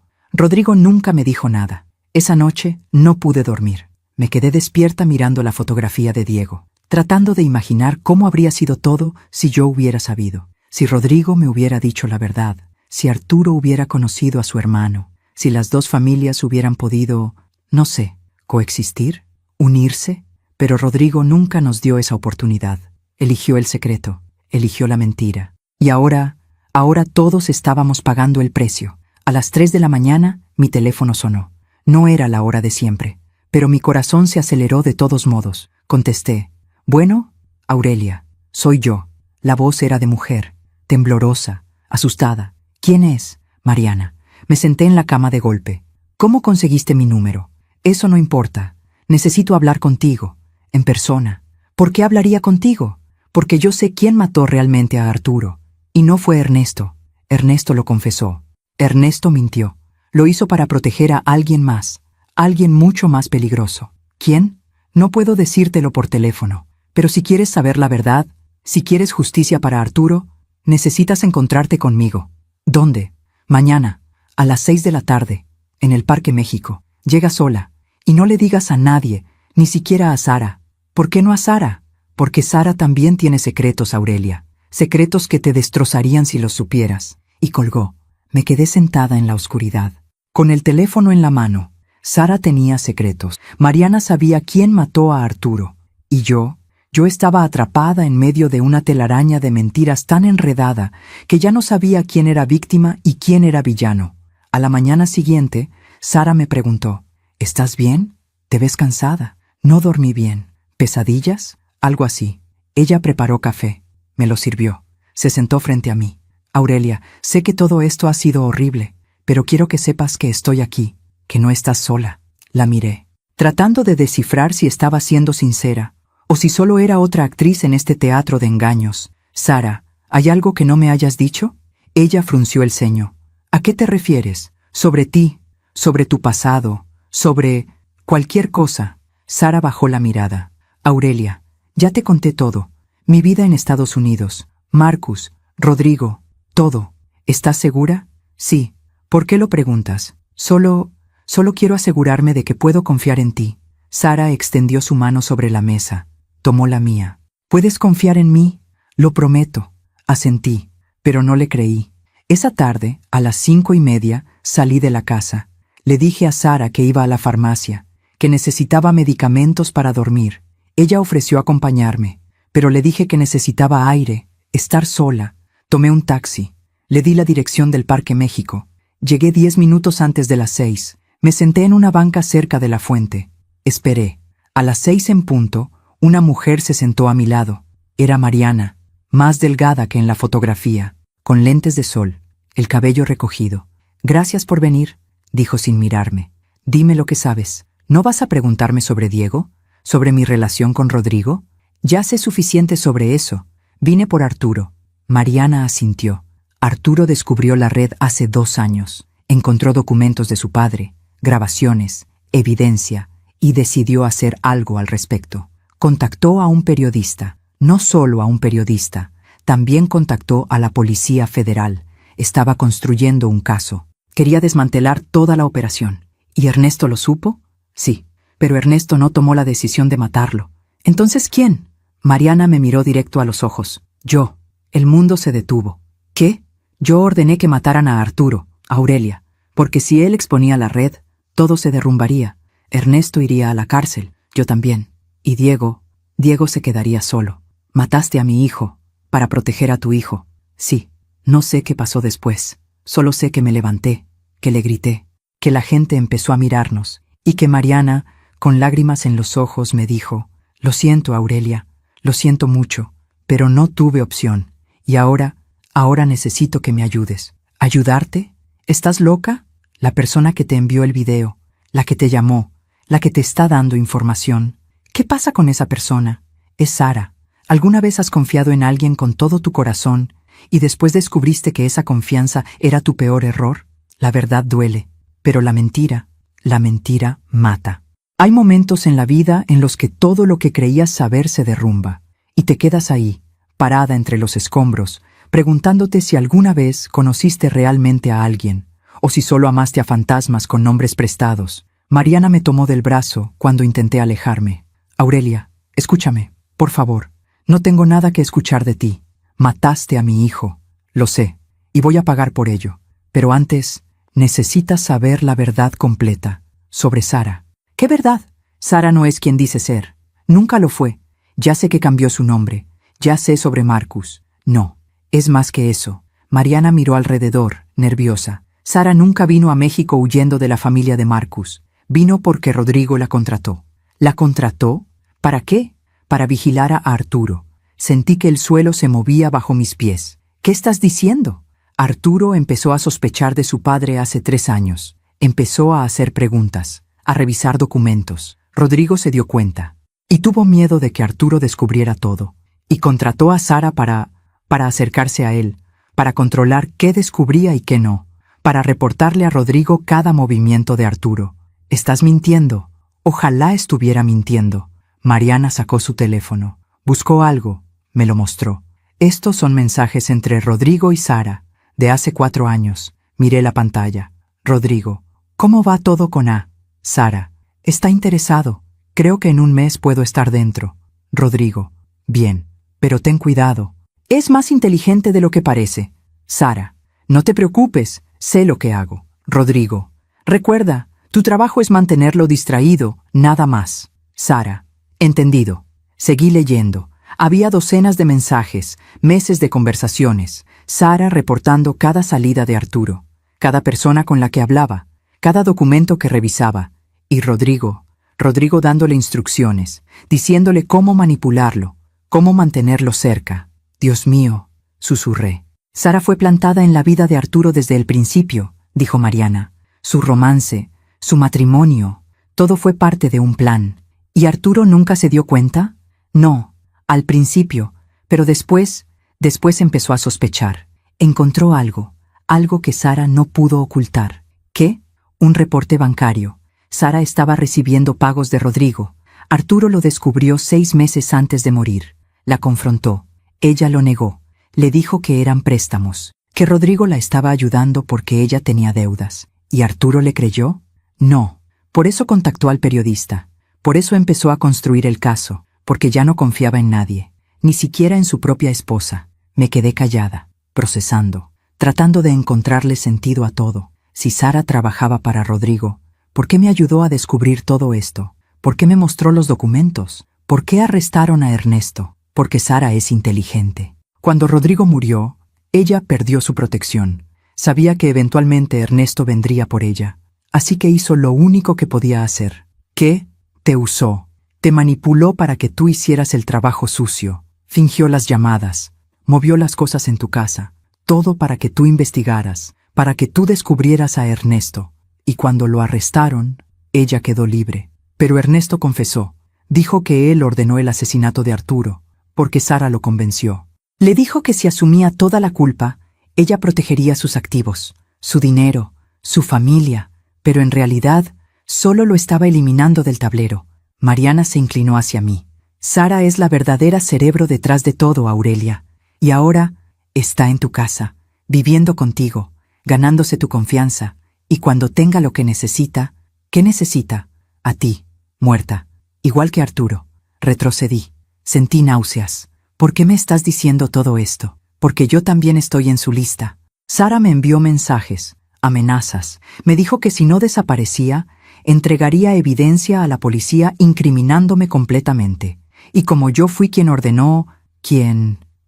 nunca me dijo nada. Esa noche no pude dormir. Me quedé despierta mirando la fotografía de Diego, tratando de imaginar cómo habría sido todo si yo hubiera sabido, si Rodrigo me hubiera dicho la verdad. Si Arturo hubiera conocido a su hermano, si las 2 familias hubieran podido, no sé, coexistir, unirse, pero Rodrigo nunca nos dio esa oportunidad. Eligió el secreto, eligió la mentira. Y ahora todos estábamos pagando el precio. A las 3 de la mañana, mi teléfono sonó. No era la hora de siempre, pero mi corazón se aceleró de todos modos. Contesté. Bueno, Aurelia, soy yo. La voz era de mujer, temblorosa, asustada. ¿Quién es? Mariana. Me senté en la cama de golpe. ¿Cómo conseguiste mi número? Eso no importa. Necesito hablar contigo, en persona. ¿Por qué hablaría contigo? Porque yo sé quién mató realmente a Arturo. Y no fue Ernesto. Ernesto lo confesó. Ernesto mintió. Lo hizo para proteger a alguien más, alguien mucho más peligroso. ¿Quién? No puedo decírtelo por teléfono. Pero si quieres saber la verdad, si quieres justicia para Arturo, necesitas encontrarte conmigo. ¿Dónde? Mañana, a las 6 de la tarde, en el Parque México. Llega sola, y no le digas a nadie, ni siquiera a Sara. ¿Por qué no a Sara? Porque Sara también tiene secretos, Aurelia. Secretos que te destrozarían si los supieras. Y colgó. Me quedé sentada en la oscuridad, con el teléfono en la mano, Sara tenía secretos. Mariana sabía quién mató a Arturo. Y yo estaba atrapada en medio de una telaraña de mentiras tan enredada que ya no sabía quién era víctima y quién era villano. A la mañana siguiente, Sara me preguntó, ¿estás bien? ¿Te ves cansada? No dormí bien. ¿Pesadillas? Algo así. Ella preparó café. Me lo sirvió. Se sentó frente a mí. Aurelia, sé que todo esto ha sido horrible, pero quiero que sepas que estoy aquí, que no estás sola. La miré, tratando de descifrar si estaba siendo sincera, o si solo era otra actriz en este teatro de engaños. Sara, ¿hay algo que no me hayas dicho? Ella frunció el ceño. ¿A qué te refieres? ¿Sobre ti? ¿Sobre tu pasado? ¿Sobre cualquier cosa? Sara bajó la mirada. Aurelia, ya te conté todo. Mi vida en Estados Unidos. Marcus, Rodrigo, todo. ¿Estás segura? Sí. ¿Por qué lo preguntas? Solo quiero asegurarme de que puedo confiar en ti. Sara extendió su mano sobre la mesa. Tomó la mía. ¿Puedes confiar en mí? Lo prometo. Asentí, pero no le creí. Esa tarde, a las 5:30, salí de la casa. Le dije a Sara que iba a la farmacia, que necesitaba medicamentos para dormir. Ella ofreció acompañarme, pero le dije que necesitaba aire, estar sola. Tomé un taxi. Le di la dirección del Parque México. Llegué 10 minutos antes de las 6. Me senté en una banca cerca de la fuente. Esperé. A las 6 en punto, una mujer se sentó a mi lado. Era Mariana, más delgada que en la fotografía, con lentes de sol, el cabello recogido. Gracias por venir, dijo sin mirarme. Dime lo que sabes. ¿No vas a preguntarme sobre Diego? ¿Sobre mi relación con Rodrigo? Ya sé suficiente sobre eso. Vine por Arturo. Mariana asintió. Arturo descubrió la red hace 2 años. Encontró documentos de su padre, grabaciones, evidencia, y decidió hacer algo al respecto. Contactó a un periodista. No solo a un periodista, también contactó a la Policía Federal. Estaba construyendo un caso. Quería desmantelar toda la operación. ¿Y Ernesto lo supo? Sí, pero Ernesto no tomó la decisión de matarlo. ¿Entonces quién? Mariana me miró directo a los ojos. Yo. El mundo se detuvo. ¿Qué? Yo ordené que mataran a Arturo, Aurelia, porque si él exponía la red, todo se derrumbaría. Ernesto iría a la cárcel, yo también. Y Diego se quedaría solo. Mataste a mi hijo, para proteger a tu hijo. Sí, no sé qué pasó después. Solo sé que me levanté, que le grité, que la gente empezó a mirarnos, y que Mariana, con lágrimas en los ojos, me dijo, lo siento, Aurelia, lo siento mucho, pero no tuve opción, y ahora necesito que me ayudes. ¿Ayudarte? ¿Estás loca? La persona que te envió el video, la que te llamó, la que te está dando información. ¿Qué pasa con esa persona? Es Sara. ¿Alguna vez has confiado en alguien con todo tu corazón y después descubriste que esa confianza era tu peor error? La verdad duele, pero la mentira mata. Hay momentos en la vida en los que todo lo que creías saber se derrumba, y te quedas ahí, parada entre los escombros, preguntándote si alguna vez conociste realmente a alguien, o si solo amaste a fantasmas con nombres prestados. Mariana me tomó del brazo cuando intenté alejarme. Aurelia, escúchame, por favor. No tengo nada que escuchar de ti. Mataste a mi hijo. Lo sé, y voy a pagar por ello. Pero antes, necesitas saber la verdad completa sobre Sara. ¿Qué verdad? Sara no es quien dice ser. Nunca lo fue. Ya sé que cambió su nombre. Ya sé sobre Marcus. No, es más que eso. Mariana miró alrededor, nerviosa. Sara nunca vino a México huyendo de la familia de Marcus. Vino porque Rodrigo la contrató. ¿La contrató? ¿Para qué? Para vigilar a Arturo. Sentí que el suelo se movía bajo mis pies. ¿Qué estás diciendo? Arturo empezó a sospechar de su padre hace 3 años. Empezó a hacer preguntas, a revisar documentos. Rodrigo se dio cuenta. Y tuvo miedo de que Arturo descubriera todo. Y contrató a Sara para acercarse a él, para controlar qué descubría y qué no, para reportarle a Rodrigo cada movimiento de Arturo. ¿Estás mintiendo? Ojalá estuviera mintiendo. Mariana sacó su teléfono. Buscó algo. Me lo mostró. Estos son mensajes entre Rodrigo y Sara, de hace 4 años. Miré la pantalla. Rodrigo. ¿Cómo va todo con A? Sara. Está interesado. Creo que en 1 mes puedo estar dentro. Rodrigo. Bien. Pero ten cuidado. Es más inteligente de lo que parece. Sara. No te preocupes. Sé lo que hago. Rodrigo. Recuerda, Tu trabajo es mantenerlo distraído, nada más. Sara. Entendido. Seguí leyendo. Había docenas de mensajes, meses de conversaciones. Sara reportando cada salida de Arturo, cada persona con la que hablaba, cada documento que revisaba. Y Rodrigo dándole instrucciones, diciéndole cómo manipularlo, cómo mantenerlo cerca. Dios mío, susurré. Sara fue plantada en la vida de Arturo desde el principio, dijo Mariana. Su romance, su matrimonio, todo fue parte de un plan. ¿Y Arturo nunca se dio cuenta? No, al principio, pero después empezó a sospechar. Encontró algo que Sara no pudo ocultar. ¿Qué? Un reporte bancario. Sara estaba recibiendo pagos de Rodrigo. Arturo lo descubrió 6 meses antes de morir. La confrontó. Ella lo negó. Le dijo que eran préstamos, que Rodrigo la estaba ayudando porque ella tenía deudas. ¿Y Arturo le creyó? No. Por eso contactó al periodista. Por eso empezó a construir el caso, porque ya no confiaba en nadie, ni siquiera en su propia esposa. Me quedé callada, procesando, tratando de encontrarle sentido a todo. Si Sara trabajaba para Rodrigo, ¿por qué me ayudó a descubrir todo esto? ¿Por qué me mostró los documentos? ¿Por qué arrestaron a Ernesto? Porque Sara es inteligente. Cuando Rodrigo murió, ella perdió su protección. Sabía que eventualmente Ernesto vendría por ella. Así que hizo lo único que podía hacer. ¿Qué? Te usó. Te manipuló para que tú hicieras el trabajo sucio. Fingió las llamadas. Movió las cosas en tu casa. Todo para que tú investigaras, para que tú descubrieras a Ernesto. Y cuando lo arrestaron, ella quedó libre. Pero Ernesto confesó. Dijo que él ordenó el asesinato de Arturo, porque Sara lo convenció. Le dijo que si asumía toda la culpa, ella protegería sus activos, su dinero, su familia, pero en realidad solo lo estaba eliminando del tablero. Mariana se inclinó hacia mí. Sara es la verdadera cerebro detrás de todo, Aurelia. Y ahora está en tu casa, viviendo contigo, ganándose tu confianza, y cuando tenga lo que necesita, ¿qué necesita? A ti, muerta, igual que Arturo. Retrocedí. Sentí náuseas. ¿Por qué me estás diciendo todo esto? Porque yo también estoy en su lista. Sara me envió mensajes, amenazas. Me dijo que si no desaparecía, entregaría evidencia a la policía incriminándome completamente. Y como yo fui quien ordenó,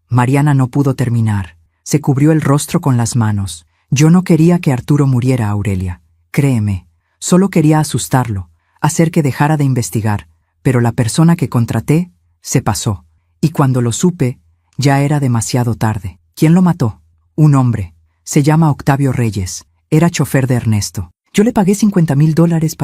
Mariana no pudo terminar. Se cubrió el rostro con las manos. Yo no quería que Arturo muriera, Aurelia. Créeme, solo quería asustarlo, hacer que dejara de investigar. Pero la persona que contraté se pasó. Y cuando lo supe, ya era demasiado tarde. ¿Quién lo mató? Un hombre. Se llama Octavio Reyes. Era chofer de Ernesto. Yo le pagué $50,000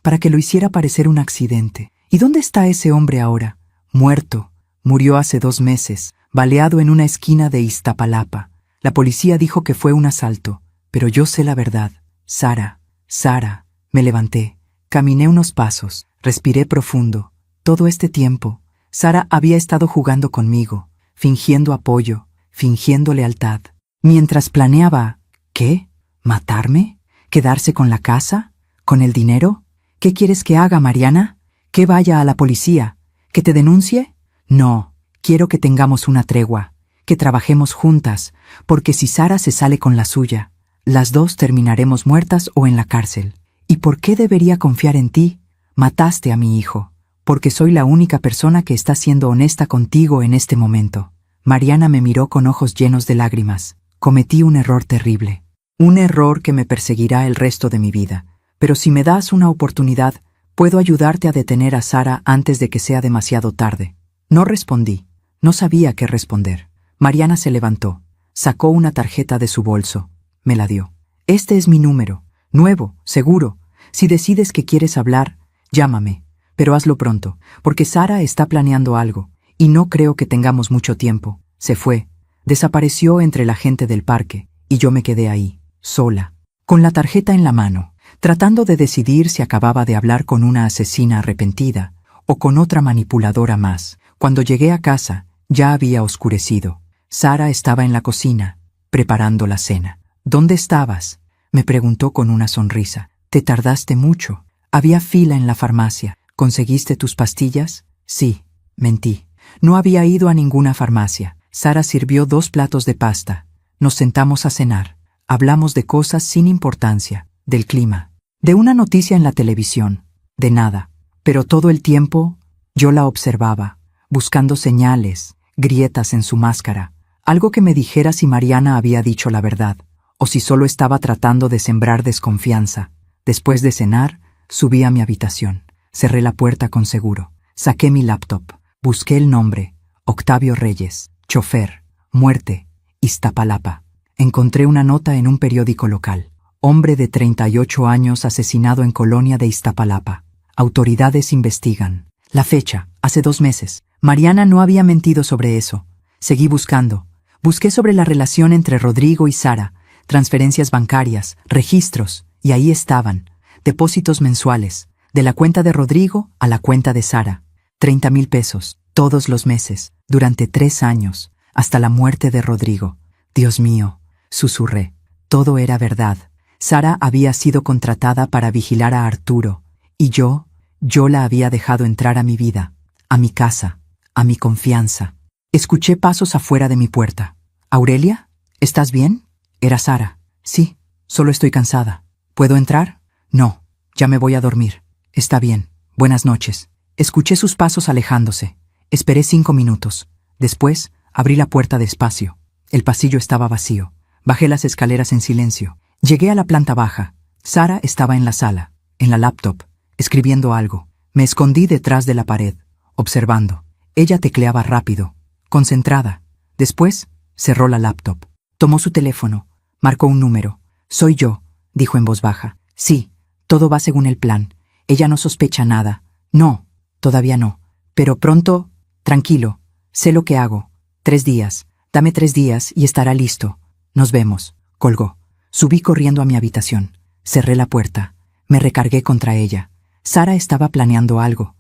para que lo hiciera parecer un accidente. ¿Y dónde está ese hombre ahora? Muerto. Murió hace 2 meses, baleado en una esquina de Iztapalapa. La policía dijo que fue un asalto, pero yo sé la verdad. Sara. Me levanté. Caminé unos pasos. Respiré profundo. Todo este tiempo, Sara había estado jugando conmigo, fingiendo apoyo, fingiendo lealtad. Mientras planeaba, ¿qué? ¿Matarme? ¿Quedarse con la casa? ¿Con el dinero? ¿Qué quieres que haga, Mariana? ¿Que vaya a la policía? ¿Que te denuncie? No, quiero que tengamos una tregua, que trabajemos juntas, porque si Sara se sale con la suya, las dos terminaremos muertas o en la cárcel. ¿Y por qué debería confiar en ti? Mataste a mi hijo, porque soy la única persona que está siendo honesta contigo en este momento. Mariana me miró con ojos llenos de lágrimas. Cometí un error terrible. Un error que me perseguirá el resto de mi vida. Pero si me das una oportunidad, puedo ayudarte a detener a Sara antes de que sea demasiado tarde. No respondí. No sabía qué responder. Mariana se levantó. Sacó una tarjeta de su bolso. Me la dio. Este es mi número. Nuevo, seguro. Si decides que quieres hablar, llámame. Pero hazlo pronto, porque Sara está planeando algo, y no creo que tengamos mucho tiempo. Se fue. Desapareció entre la gente del parque, y yo me quedé ahí, sola, con la tarjeta en la mano, tratando de decidir si acababa de hablar con una asesina arrepentida o con otra manipuladora más. Cuando llegué a casa, ya había oscurecido. Sara estaba en la cocina, preparando la cena. ¿Dónde estabas?, me preguntó con una sonrisa. Te tardaste mucho. Había fila en la farmacia. ¿Conseguiste tus pastillas? Sí, mentí. No había ido a ninguna farmacia. Sara sirvió 2 platos de pasta. Nos sentamos a cenar. Hablamos de cosas sin importancia, del clima, De una noticia en la televisión. De nada. Pero todo el tiempo yo la observaba, buscando señales, grietas en su máscara, algo que me dijera si Mariana había dicho la verdad, o si solo estaba tratando de sembrar desconfianza. Después de cenar, subí a mi habitación. Cerré la puerta con seguro. Saqué mi laptop. Busqué el nombre. Octavio Reyes. Chofer. Muerte. Iztapalapa. Encontré una nota en un periódico local. Hombre de 38 años asesinado en colonia de Iztapalapa. Autoridades investigan. La fecha, hace 2 meses. Mariana no había mentido sobre eso. Seguí buscando. Busqué sobre la relación entre Rodrigo y Sara, transferencias bancarias, registros, y ahí estaban, depósitos mensuales, de la cuenta de Rodrigo a la cuenta de Sara. 30,000 pesos, todos los meses, durante 3 años, hasta la muerte de Rodrigo. Dios mío, susurré. Todo era verdad. Sara había sido contratada para vigilar a Arturo, y yo la había dejado entrar a mi vida, a mi casa, a mi confianza. Escuché pasos afuera de mi puerta. ¿Aurelia? ¿Estás bien? Era Sara. Sí, solo estoy cansada. ¿Puedo entrar? No, ya me voy a dormir. Está bien. Buenas noches. Escuché sus pasos alejándose. Esperé 5 minutos. Después, abrí la puerta despacio. El pasillo estaba vacío. Bajé las escaleras en silencio. Llegué a la planta baja. Sara estaba en la sala, en la laptop, escribiendo algo. Me escondí detrás de la pared, observando. Ella tecleaba rápido, concentrada. Después, cerró la laptop. Tomó su teléfono, marcó un número. «Soy yo», dijo en voz baja. «Sí, todo va según el plan. Ella no sospecha nada. No, todavía no. Pero pronto, tranquilo, sé lo que hago. 3 días. Dame 3 días y estará listo. Nos vemos». Colgó. Subí corriendo a mi habitación. Cerré la puerta. Me recargué contra ella. Sara estaba planeando algo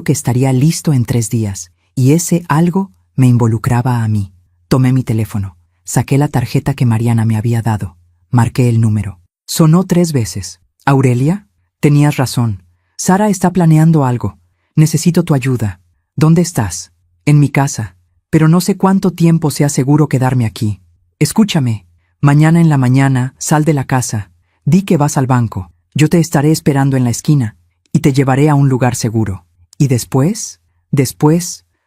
que estaría listo en 3 días, y ese algo me involucraba a mí. Tomé mi teléfono. Saqué la tarjeta que Mariana me había dado. Marqué el número. Sonó 3 veces. «¿Aurelia? Tenías razón. Sara está planeando algo. Necesito tu ayuda. ¿Dónde estás?» «En mi casa. Pero no sé cuánto tiempo sea seguro quedarme aquí. Escúchame. Mañana en la mañana, sal de la casa. Di que vas al banco. Yo te estaré esperando en la esquina y te llevaré a un lugar seguro. Y después,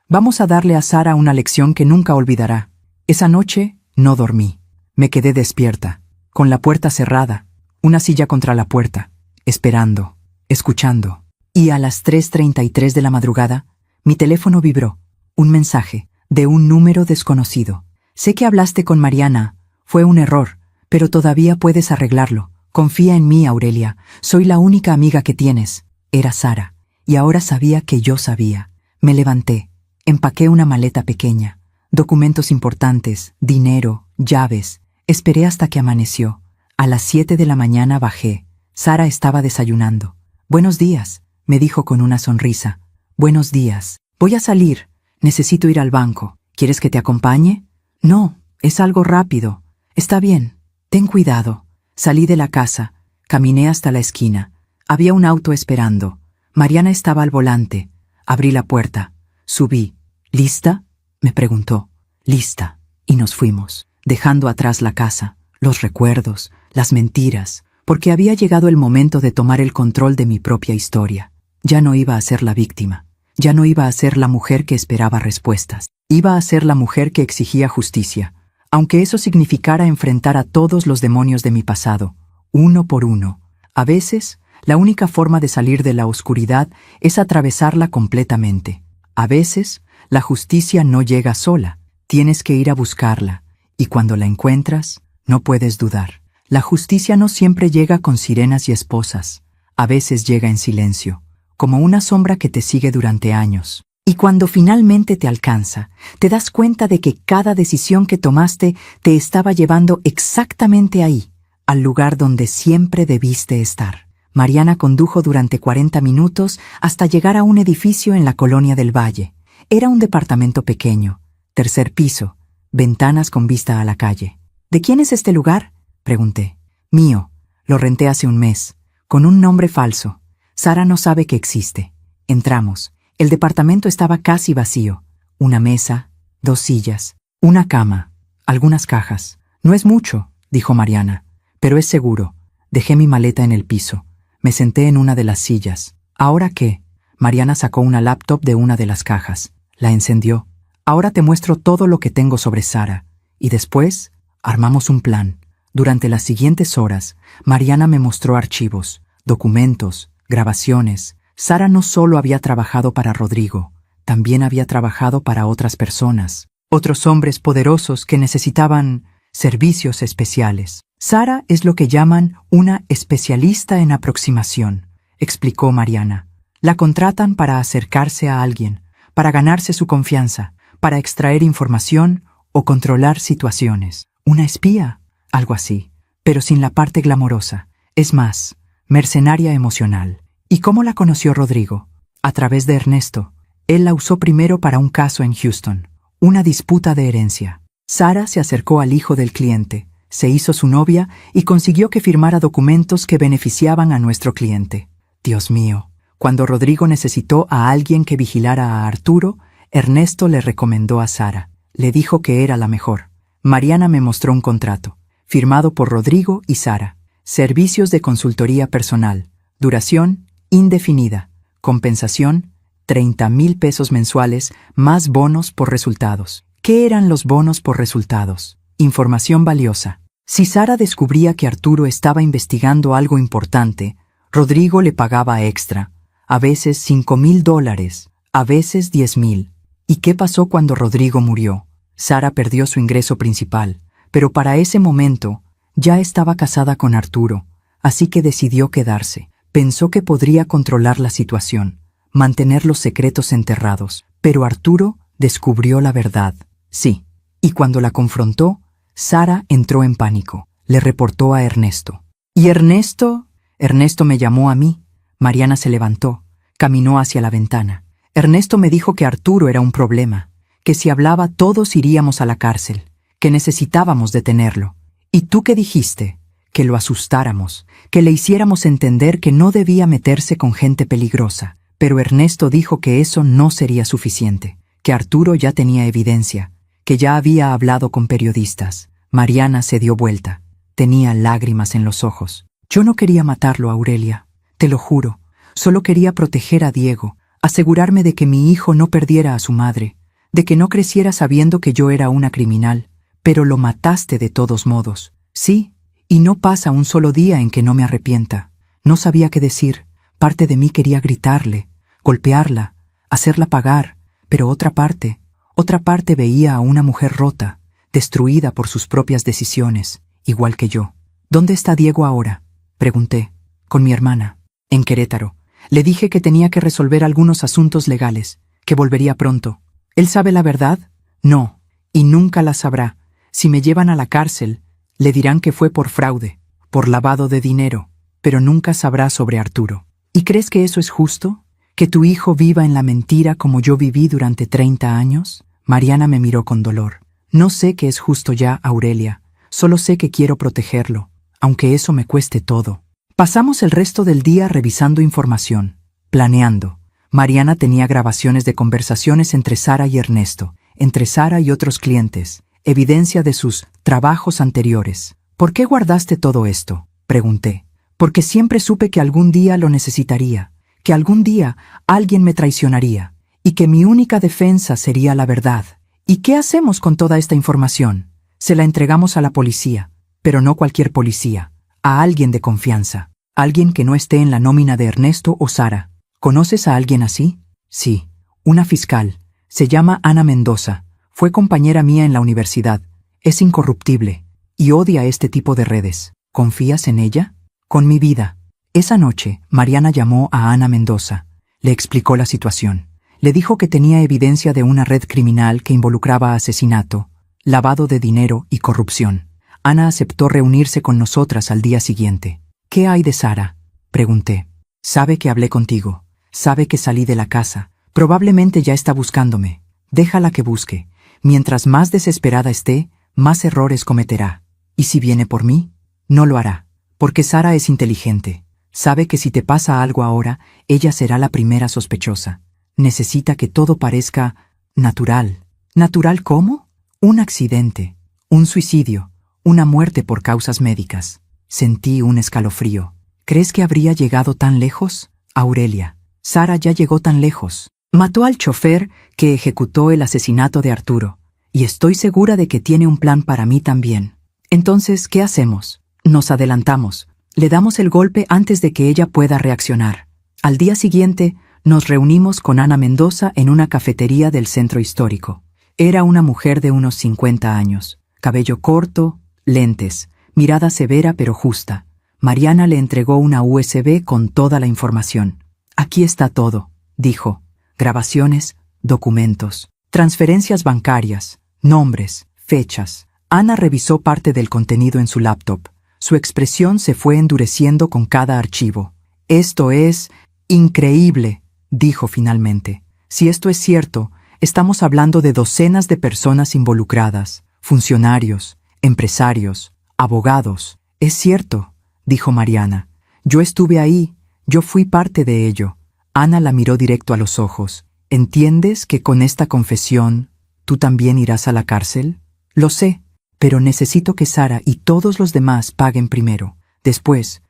vamos a darle a Sara una lección que nunca olvidará». Esa noche no dormí. Me quedé despierta, con la puerta cerrada, una silla contra la puerta, esperando, escuchando. Y a las 3:33 de la madrugada, mi teléfono vibró. Un mensaje, de un número desconocido. «Sé que hablaste con Mariana. Fue un error, pero todavía puedes arreglarlo. Confía en mí, Aurelia. Soy la única amiga que tienes». Era Sara, y ahora sabía que yo sabía. Me levanté, empaqué una maleta pequeña, documentos importantes, dinero, llaves. Esperé hasta que amaneció. A las 7 de la mañana bajé. Sara estaba desayunando. «Buenos días», me dijo con una sonrisa. «Buenos días. Voy a salir. Necesito ir al banco. ¿Quieres que te acompañe?» «No, es algo rápido». «Está bien. Ten cuidado». Salí de la casa. Caminé hasta la esquina. Había un auto esperando. Mariana estaba al volante. Abrí la puerta. Subí. «¿Lista?», me preguntó. «Lista». Y nos fuimos, dejando atrás la casa, los recuerdos, las mentiras, porque había llegado el momento de tomar el control de mi propia historia. Ya no iba a ser la víctima. Ya no iba a ser la mujer que esperaba respuestas. Iba a ser la mujer que exigía justicia, aunque eso significara enfrentar a todos los demonios de mi pasado, uno por uno. A veces, la única forma de salir de la oscuridad es atravesarla completamente. A veces, la justicia no llega sola. Tienes que ir a buscarla, y cuando la encuentras, no puedes dudar. La justicia no siempre llega con sirenas y esposas. A veces llega en silencio, como una sombra que te sigue durante años. Y cuando finalmente te alcanza, te das cuenta de que cada decisión que tomaste te estaba llevando exactamente ahí, al lugar donde siempre debiste estar. Mariana condujo durante 40 minutos hasta llegar a un edificio en la colonia del Valle. Era un departamento pequeño, 3er piso, ventanas con vista a la calle. «¿De quién es este lugar?», pregunté. «Mío. Lo renté hace un mes, con un nombre falso. Sara no sabe que existe». Entramos. El departamento estaba casi vacío. Una mesa, 2 sillas, una cama, algunas cajas. «No es mucho», dijo Mariana, «pero es seguro». Dejé mi maleta en el piso. Me senté en una de las sillas. ¿Ahora qué? Mariana sacó una laptop de una de las cajas. La encendió. Ahora te muestro todo lo que tengo sobre Sara. Y después, armamos un plan. Durante las siguientes horas, Mariana me mostró archivos, documentos, grabaciones. Sara no solo había trabajado para Rodrigo, también había trabajado para otras personas, otros hombres poderosos que necesitaban servicios especiales. Sara es lo que llaman una especialista en aproximación, explicó Mariana. La contratan para acercarse a alguien, para ganarse su confianza, para extraer información o controlar situaciones. Una espía, algo así, pero sin la parte glamorosa. Es más, mercenaria emocional. ¿Y cómo la conoció Rodrigo? A través de Ernesto. Él la usó primero para un caso en Houston, una disputa de herencia. Sara se acercó al hijo del cliente, se hizo su novia y consiguió que firmara documentos que beneficiaban a nuestro cliente. Dios mío, cuando Rodrigo necesitó a alguien que vigilara a Arturo, Ernesto le recomendó a Sara. Le dijo que era la mejor. Mariana me mostró un contrato, firmado por Rodrigo y Sara. Servicios de consultoría personal. Duración indefinida. Compensación 30,000 pesos mensuales más bonos por resultados. ¿Qué eran los bonos por resultados? Información valiosa. Si Sara descubría que Arturo estaba investigando algo importante, Rodrigo le pagaba extra, a veces $5,000, a veces 10,000. ¿Y qué pasó cuando Rodrigo murió? Sara perdió su ingreso principal, pero para ese momento ya estaba casada con Arturo, así que decidió quedarse. Pensó que podría controlar la situación, mantener los secretos enterrados, pero Arturo descubrió la verdad. Sí, y cuando la confrontó, Sara entró en pánico. Le reportó a Ernesto. ¿Y Ernesto? Ernesto me llamó a mí. Mariana se levantó, caminó hacia la ventana. Ernesto me dijo que Arturo era un problema, que si hablaba todos iríamos a la cárcel, que necesitábamos detenerlo. ¿Y tú qué dijiste? Que lo asustáramos, que le hiciéramos entender que no debía meterse con gente peligrosa. Pero Ernesto dijo que eso no sería suficiente, que Arturo ya tenía evidencia, que ya había hablado con periodistas. Mariana se dio vuelta. Tenía lágrimas en los ojos. Yo no quería matarlo, Aurelia, te lo juro. Solo quería proteger a Diego, asegurarme de que mi hijo no perdiera a su madre, de que no creciera sabiendo que yo era una criminal. Pero lo mataste de todos modos. Sí, y no pasa un solo día en que no me arrepienta. No sabía qué decir. Parte de mí quería gritarle, golpearla, hacerla pagar, pero otra parte veía a una mujer rota, destruida por sus propias decisiones, igual que yo. ¿Dónde está Diego ahora?, pregunté. Con mi hermana, en Querétaro. Le dije que tenía que resolver algunos asuntos legales, que volvería pronto. ¿Él sabe la verdad? No, y nunca la sabrá. Si me llevan a la cárcel, le dirán que fue por fraude, por lavado de dinero, pero nunca sabrá sobre Arturo. ¿Y crees que eso es justo? ¿Que tu hijo viva en la mentira como yo viví durante 30 años? Mariana me miró con dolor. No sé qué es justo ya, Aurelia. Solo sé que quiero protegerlo, aunque eso me cueste todo. Pasamos el resto del día revisando información, planeando. Mariana tenía grabaciones de conversaciones entre Sara y Ernesto, entre Sara y otros clientes, evidencia de sus trabajos anteriores. ¿Por qué guardaste todo esto?, pregunté. Porque siempre supe que algún día lo necesitaría, que algún día alguien me traicionaría, y que mi única defensa sería la verdad. ¿Y qué hacemos con toda esta información? Se la entregamos a la policía, pero no cualquier policía, a alguien de confianza, alguien que no esté en la nómina de Ernesto o Sara. ¿Conoces a alguien así? Sí, una fiscal. Se llama Ana Mendoza. Fue compañera mía en la universidad. Es incorruptible y odia este tipo de redes. ¿Confías en ella? Con mi vida. Esa noche, Mariana llamó a Ana Mendoza. Le explicó la situación. Le dijo que tenía evidencia de una red criminal que involucraba asesinato, lavado de dinero y corrupción. Ana aceptó reunirse con nosotras al día siguiente. ¿Qué hay de Sara?, pregunté. Sabe que hablé contigo. Sabe que salí de la casa. Probablemente ya está buscándome. Déjala que busque. Mientras más desesperada esté, más errores cometerá. ¿Y si viene por mí? No lo hará. Porque Sara es inteligente. Sabe que si te pasa algo ahora, ella será la primera sospechosa. Necesita que todo parezca natural. ¿Natural cómo? Un accidente, un suicidio, una muerte por causas médicas. Sentí un escalofrío. ¿Crees que habría llegado tan lejos? Aurelia. Sara ya llegó tan lejos. Mató al chofer que ejecutó el asesinato de Arturo. Y estoy segura de que tiene un plan para mí también. Entonces, ¿qué hacemos? Nos adelantamos. Le damos el golpe antes de que ella pueda reaccionar. Al día siguiente, nos reunimos con Ana Mendoza en una cafetería del centro histórico. Era una mujer de unos 50 años. Cabello corto, lentes, mirada severa pero justa. Mariana le entregó una USB con toda la información. Aquí está todo, dijo. Grabaciones, documentos, transferencias bancarias, nombres, fechas. Ana revisó parte del contenido en su laptop. Su expresión se fue endureciendo con cada archivo. Esto es increíble, dijo finalmente. Si esto es cierto, estamos hablando de docenas de personas involucradas, funcionarios, empresarios, abogados. Es cierto, dijo Mariana. Yo estuve ahí, yo fui parte de ello. Ana la miró directo a los ojos. ¿Entiendes que con esta confesión tú también irás a la cárcel? Lo sé, pero necesito que Sara y todos los demás paguen primero. Después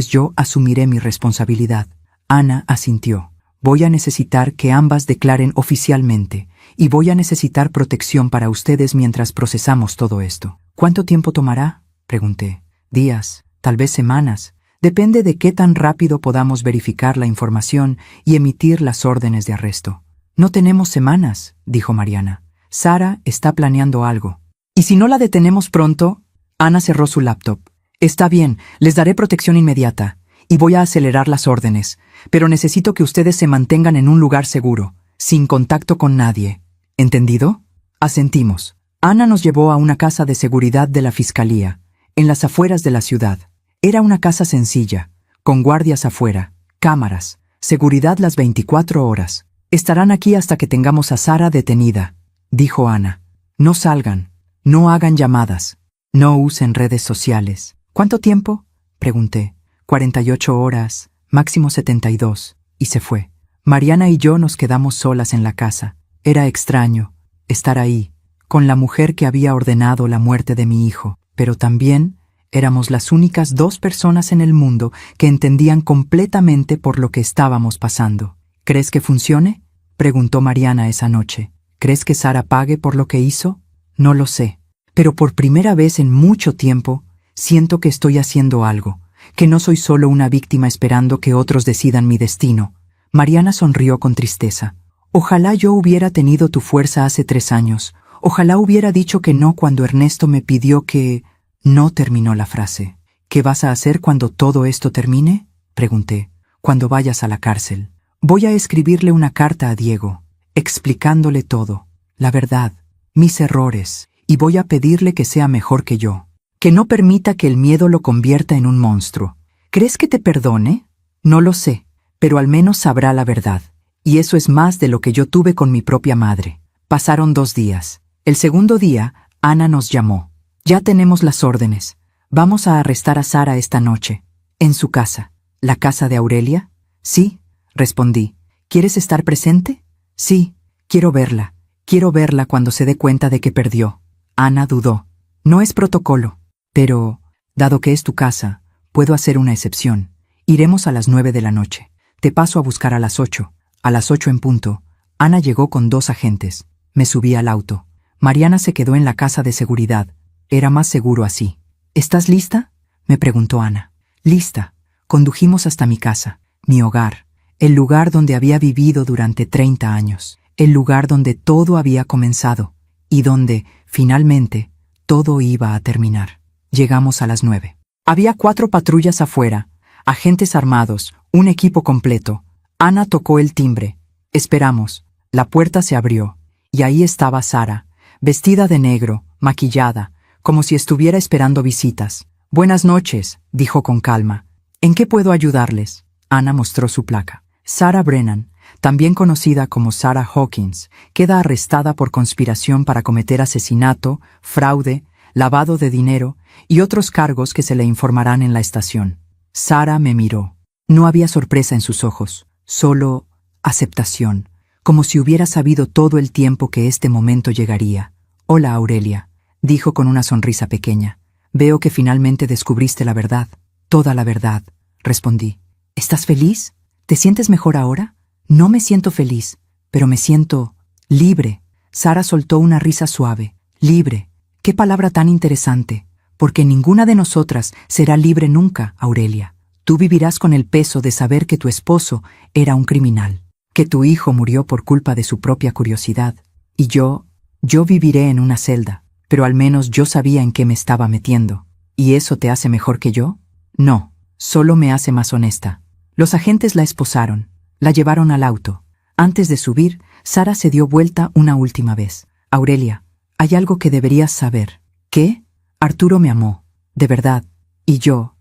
yo asumiré mi responsabilidad. Ana asintió. Voy a necesitar que ambas declaren oficialmente, y voy a necesitar protección para ustedes mientras procesamos todo esto. ¿Cuánto tiempo tomará? Pregunté. Días, tal vez semanas. Depende de qué tan rápido podamos verificar la información y emitir las órdenes de arresto. No tenemos semanas, dijo Mariana. Sara está planeando algo. ¿Y si no la detenemos pronto? Ana cerró su laptop. Está bien, les daré protección inmediata, y voy a acelerar las órdenes, pero necesito que ustedes se mantengan en un lugar seguro, sin contacto con nadie. ¿Entendido? Asentimos. Ana nos llevó a una casa de seguridad de la fiscalía, en las afueras de la ciudad. Era una casa sencilla, con guardias afuera, cámaras, seguridad las 24 horas. Estarán aquí hasta que tengamos a Sara detenida, dijo Ana. No salgan, no hagan llamadas, no usen redes sociales. ¿Cuánto tiempo? Pregunté. 48 horas, máximo 72, y se fue. Mariana y yo nos quedamos solas en la casa. Era extraño estar ahí, con la mujer que había ordenado la muerte de mi hijo, pero también éramos las únicas 2 personas en el mundo que entendían completamente por lo que estábamos pasando. ¿Crees que funcione? Preguntó Mariana esa noche. ¿Crees que Sara pague por lo que hizo? No lo sé. Pero por primera vez en mucho tiempo, siento que estoy haciendo algo, que no soy solo una víctima esperando que otros decidan mi destino. Mariana sonrió con tristeza. Ojalá yo hubiera tenido tu fuerza hace 3 años. Ojalá hubiera dicho que no cuando Ernesto me pidió que... No terminó la frase. ¿Qué vas a hacer cuando todo esto termine? Pregunté. Cuando vayas a la cárcel. Voy a escribirle una carta a Diego, explicándole todo, la verdad, mis errores, y voy a pedirle que sea mejor que yo. Que no permita que el miedo lo convierta en un monstruo. ¿Crees que te perdone? No lo sé, pero al menos sabrá la verdad. Y eso es más de lo que yo tuve con mi propia madre. Pasaron 2 días. El segundo día, Ana nos llamó. Ya tenemos las órdenes. Vamos a arrestar a Sara esta noche. En su casa. ¿La casa de Aurelia? Sí, respondí. ¿Quieres estar presente? Sí, quiero verla. Quiero verla cuando se dé cuenta de que perdió. Ana dudó. No es protocolo. Pero, dado que es tu casa, puedo hacer una excepción. Iremos a las 9 de la noche. Te paso a buscar a las 8. A las 8 en punto, Ana llegó con 2 agentes. Me subí al auto. Mariana se quedó en la casa de seguridad. Era más seguro así. ¿Estás lista? Me preguntó Ana. Lista. Condujimos hasta mi casa, mi hogar, el lugar donde había vivido durante 30 años, el lugar donde todo había comenzado y donde, finalmente, todo iba a terminar. Llegamos a las 9. Había 4 patrullas afuera, agentes armados, un equipo completo. Ana tocó el timbre. Esperamos. La puerta se abrió, y ahí estaba Sara, vestida de negro, maquillada, como si estuviera esperando visitas. «Buenas noches», dijo con calma. «¿En qué puedo ayudarles?» Ana mostró su placa. Sara Brennan, también conocida como Sarah Hawkins, queda arrestada por conspiración para cometer asesinato, fraude, lavado de dinero y otros cargos que se le informarán en la estación. Sara me miró. No había sorpresa en sus ojos, solo aceptación, como si hubiera sabido todo el tiempo que este momento llegaría. «Hola, Aurelia», dijo con una sonrisa pequeña. «Veo que finalmente descubriste la verdad, toda la verdad. respondí. ¿Estás feliz? ¿Te sientes mejor ahora? No me siento feliz, pero me siento libre. Sara soltó una risa suave. Libre. Qué palabra tan interesante, porque ninguna de nosotras será libre nunca, Aurelia. Tú vivirás con el peso de saber que tu esposo era un criminal, que tu hijo murió por culpa de su propia curiosidad. Y yo viviré en una celda, pero al menos yo sabía en qué me estaba metiendo. ¿Y eso te hace mejor que yo? No, solo me hace más honesta. Los agentes la esposaron, la llevaron al auto. Antes de subir, Sara se dio vuelta una última vez. Aurelia, hay algo que deberías saber. ¿Qué? Arturo me amó, de verdad, y yo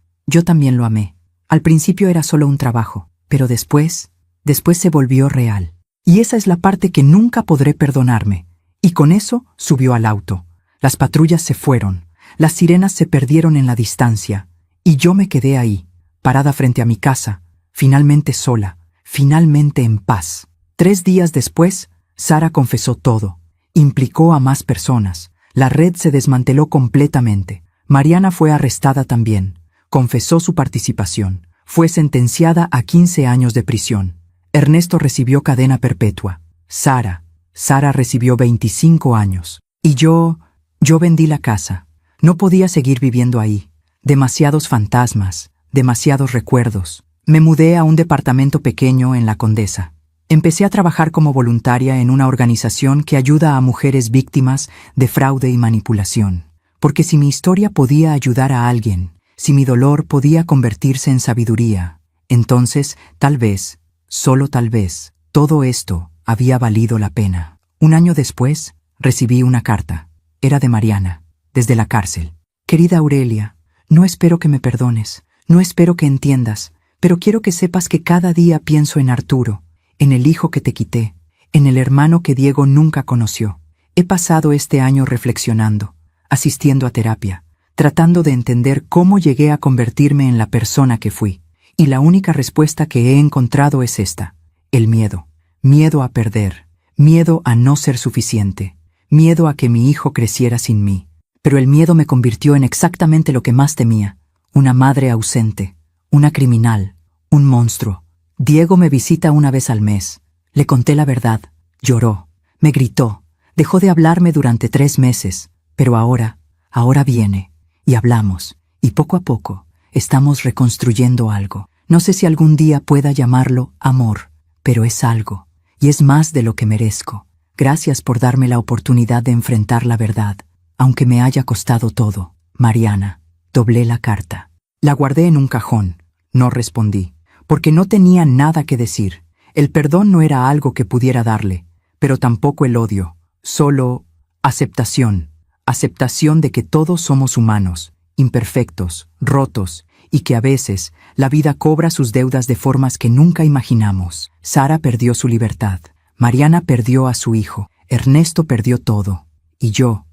también lo amé. Al principio era solo un trabajo, pero después se volvió real. Y esa es la parte que nunca podré perdonarme. Y con eso subió al auto. Las patrullas se fueron, las sirenas se perdieron en la distancia, y yo me quedé ahí, parada frente a mi casa, finalmente sola, finalmente en paz. 3 días después, Sara confesó todo. Implicó a más personas. La red se desmanteló completamente. Mariana fue arrestada también. Confesó su participación. Fue sentenciada a 15 años de prisión. Ernesto recibió cadena perpetua. Sara recibió 25 años. Y yo vendí la casa. No podía seguir viviendo ahí. Demasiados fantasmas, demasiados recuerdos. Me mudé a un departamento pequeño en La Condesa. Empecé a trabajar como voluntaria en una organización que ayuda a mujeres víctimas de fraude y manipulación. Porque si mi historia podía ayudar a alguien, si mi dolor podía convertirse en sabiduría, entonces, tal vez, solo tal vez, todo esto había valido la pena. 1 año después, recibí una carta. Era de Mariana, desde la cárcel. Querida Aurelia, no espero que me perdones, no espero que entiendas, pero quiero que sepas que cada día pienso en Arturo, en el hijo que te quité, en el hermano que Diego nunca conoció. He pasado este año reflexionando, asistiendo a terapia, tratando de entender cómo llegué a convertirme en la persona que fui. Y la única respuesta que he encontrado es esta: el miedo. Miedo a perder, miedo a no ser suficiente, miedo a que mi hijo creciera sin mí. Pero el miedo me convirtió en exactamente lo que más temía: una madre ausente, una criminal, un monstruo. Diego me visita 1 vez al mes. Le conté la verdad. Lloró, me gritó, dejó de hablarme durante 3 meses, pero ahora viene, y hablamos, y poco a poco, estamos reconstruyendo algo. No sé si algún día pueda llamarlo amor, pero es algo, y es más de lo que merezco. Gracias por darme la oportunidad de enfrentar la verdad, aunque me haya costado todo. Mariana. Doblé la carta. La guardé en un cajón. No respondí, porque no tenía nada que decir. El perdón no era algo que pudiera darle, pero tampoco el odio. Solo aceptación. Aceptación de que todos somos humanos, imperfectos, rotos, y que a veces la vida cobra sus deudas de formas que nunca imaginamos. Sara perdió su libertad. Mariana perdió a su hijo. Ernesto perdió todo. Y yo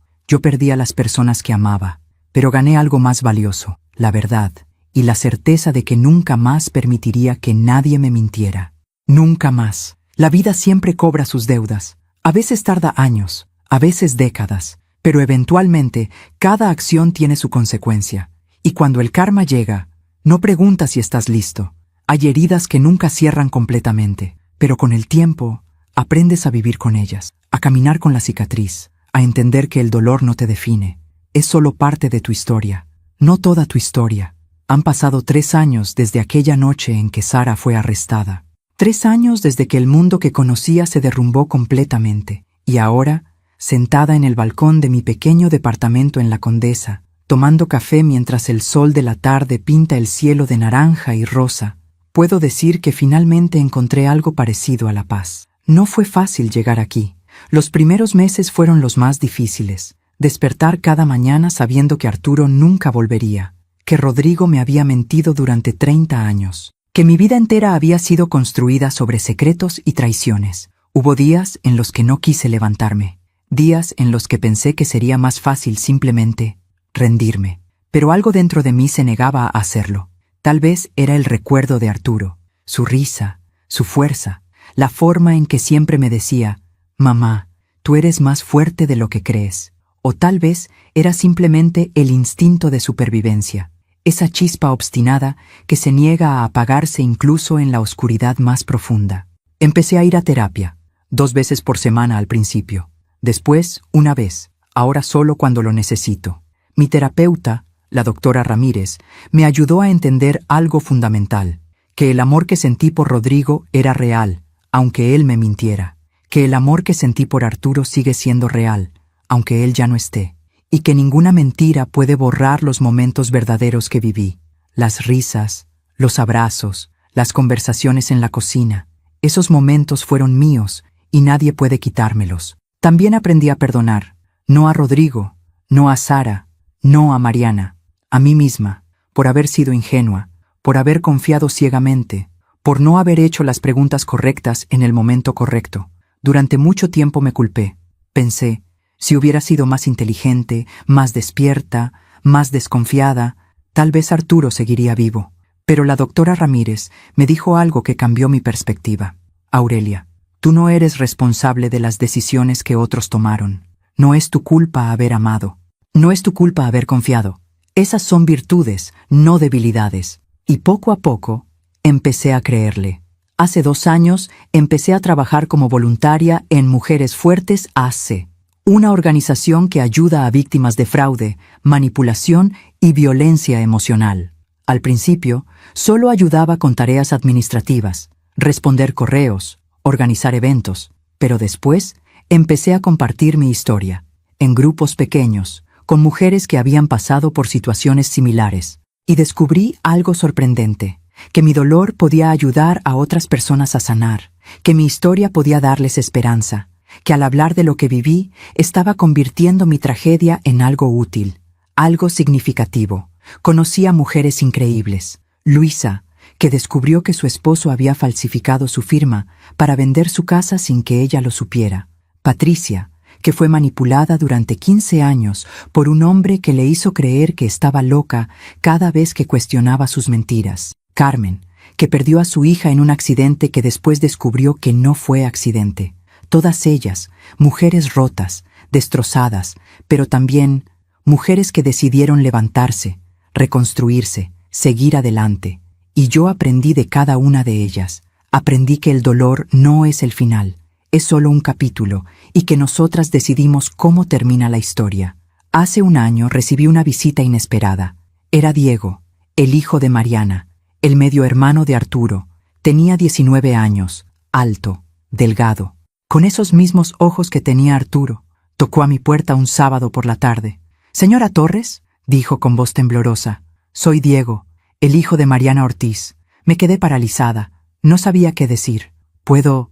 perdí a las personas que amaba. Pero gané algo más valioso: la verdad, y la certeza de que nunca más permitiría que nadie me mintiera. Nunca más. La vida siempre cobra sus deudas. A veces tarda años, a veces décadas, pero eventualmente cada acción tiene su consecuencia. Y cuando el karma llega, no pregunta si estás listo. Hay heridas que nunca cierran completamente, pero con el tiempo aprendes a vivir con ellas, a caminar con la cicatriz, a entender que el dolor no te define. Es solo parte de tu historia, no toda tu historia. Han pasado 3 años desde aquella noche en que Sara fue arrestada. 3 años desde que el mundo que conocía se derrumbó completamente. Y ahora, sentada en el balcón de mi pequeño departamento en La Condesa, tomando café mientras el sol de la tarde pinta el cielo de naranja y rosa, puedo decir que finalmente encontré algo parecido a la paz. No fue fácil llegar aquí. Los primeros meses fueron los más difíciles. Despertar cada mañana sabiendo que Arturo nunca volvería, que Rodrigo me había mentido durante 30 años, que mi vida entera había sido construida sobre secretos y traiciones. Hubo días en los que no quise levantarme, días en los que pensé que sería más fácil simplemente rendirme, pero algo dentro de mí se negaba a hacerlo. Tal vez era el recuerdo de Arturo, su risa, su fuerza, la forma en que siempre me decía: «Mamá, tú eres más fuerte de lo que crees». O tal vez era simplemente el instinto de supervivencia, esa chispa obstinada que se niega a apagarse incluso en la oscuridad más profunda. Empecé a ir a terapia, 2 veces por semana al principio. Después, 1 vez, ahora solo cuando lo necesito. Mi terapeuta, la doctora Ramírez, me ayudó a entender algo fundamental, que el amor que sentí por Rodrigo era real, aunque él me mintiera, que el amor que sentí por Arturo sigue siendo real, aunque él ya no esté, y que ninguna mentira puede borrar los momentos verdaderos que viví, las risas, los abrazos, las conversaciones en la cocina. Esos momentos fueron míos y nadie puede quitármelos. También aprendí a perdonar, no a Rodrigo, no a Sara, no a Mariana, a mí misma, por haber sido ingenua, por haber confiado ciegamente, por no haber hecho las preguntas correctas en el momento correcto. Durante mucho tiempo me culpé. Pensé, si hubiera sido más inteligente, más despierta, más desconfiada, tal vez Arturo seguiría vivo. Pero la doctora Ramírez me dijo algo que cambió mi perspectiva. Aurelia, tú no eres responsable de las decisiones que otros tomaron. No es tu culpa haber amado. No es tu culpa haber confiado. Esas son virtudes, no debilidades. Y poco a poco, empecé a creerle. Hace 2 años, empecé a trabajar como voluntaria en Mujeres Fuertes AC, una organización que ayuda a víctimas de fraude, manipulación y violencia emocional. Al principio, solo ayudaba con tareas administrativas, responder correos, organizar eventos, pero después empecé a compartir mi historia, en grupos pequeños, con mujeres que habían pasado por situaciones similares, y descubrí algo sorprendente, que mi dolor podía ayudar a otras personas a sanar, que mi historia podía darles esperanza, que al hablar de lo que viví, estaba convirtiendo mi tragedia en algo útil, algo significativo. Conocí a mujeres increíbles. Luisa, que descubrió que su esposo había falsificado su firma para vender su casa sin que ella lo supiera. Patricia, que fue manipulada durante 15 años por un hombre que le hizo creer que estaba loca cada vez que cuestionaba sus mentiras. Carmen, que perdió a su hija en un accidente que después descubrió que no fue accidente. Todas ellas, mujeres rotas, destrozadas, pero también mujeres que decidieron levantarse, reconstruirse, seguir adelante. Y yo aprendí de cada una de ellas. Aprendí que el dolor no es el final, es solo un capítulo, y que nosotras decidimos cómo termina la historia. Hace 1 año recibí una visita inesperada. Era Diego, el hijo de Mariana, el medio hermano de Arturo. Tenía 19 años, alto, delgado, con esos mismos ojos que tenía Arturo. Tocó a mi puerta un sábado por la tarde. «Señora Torres», dijo con voz temblorosa, «soy Diego, el hijo de Mariana Ortiz». Me quedé paralizada, no sabía qué decir. ¿Puedo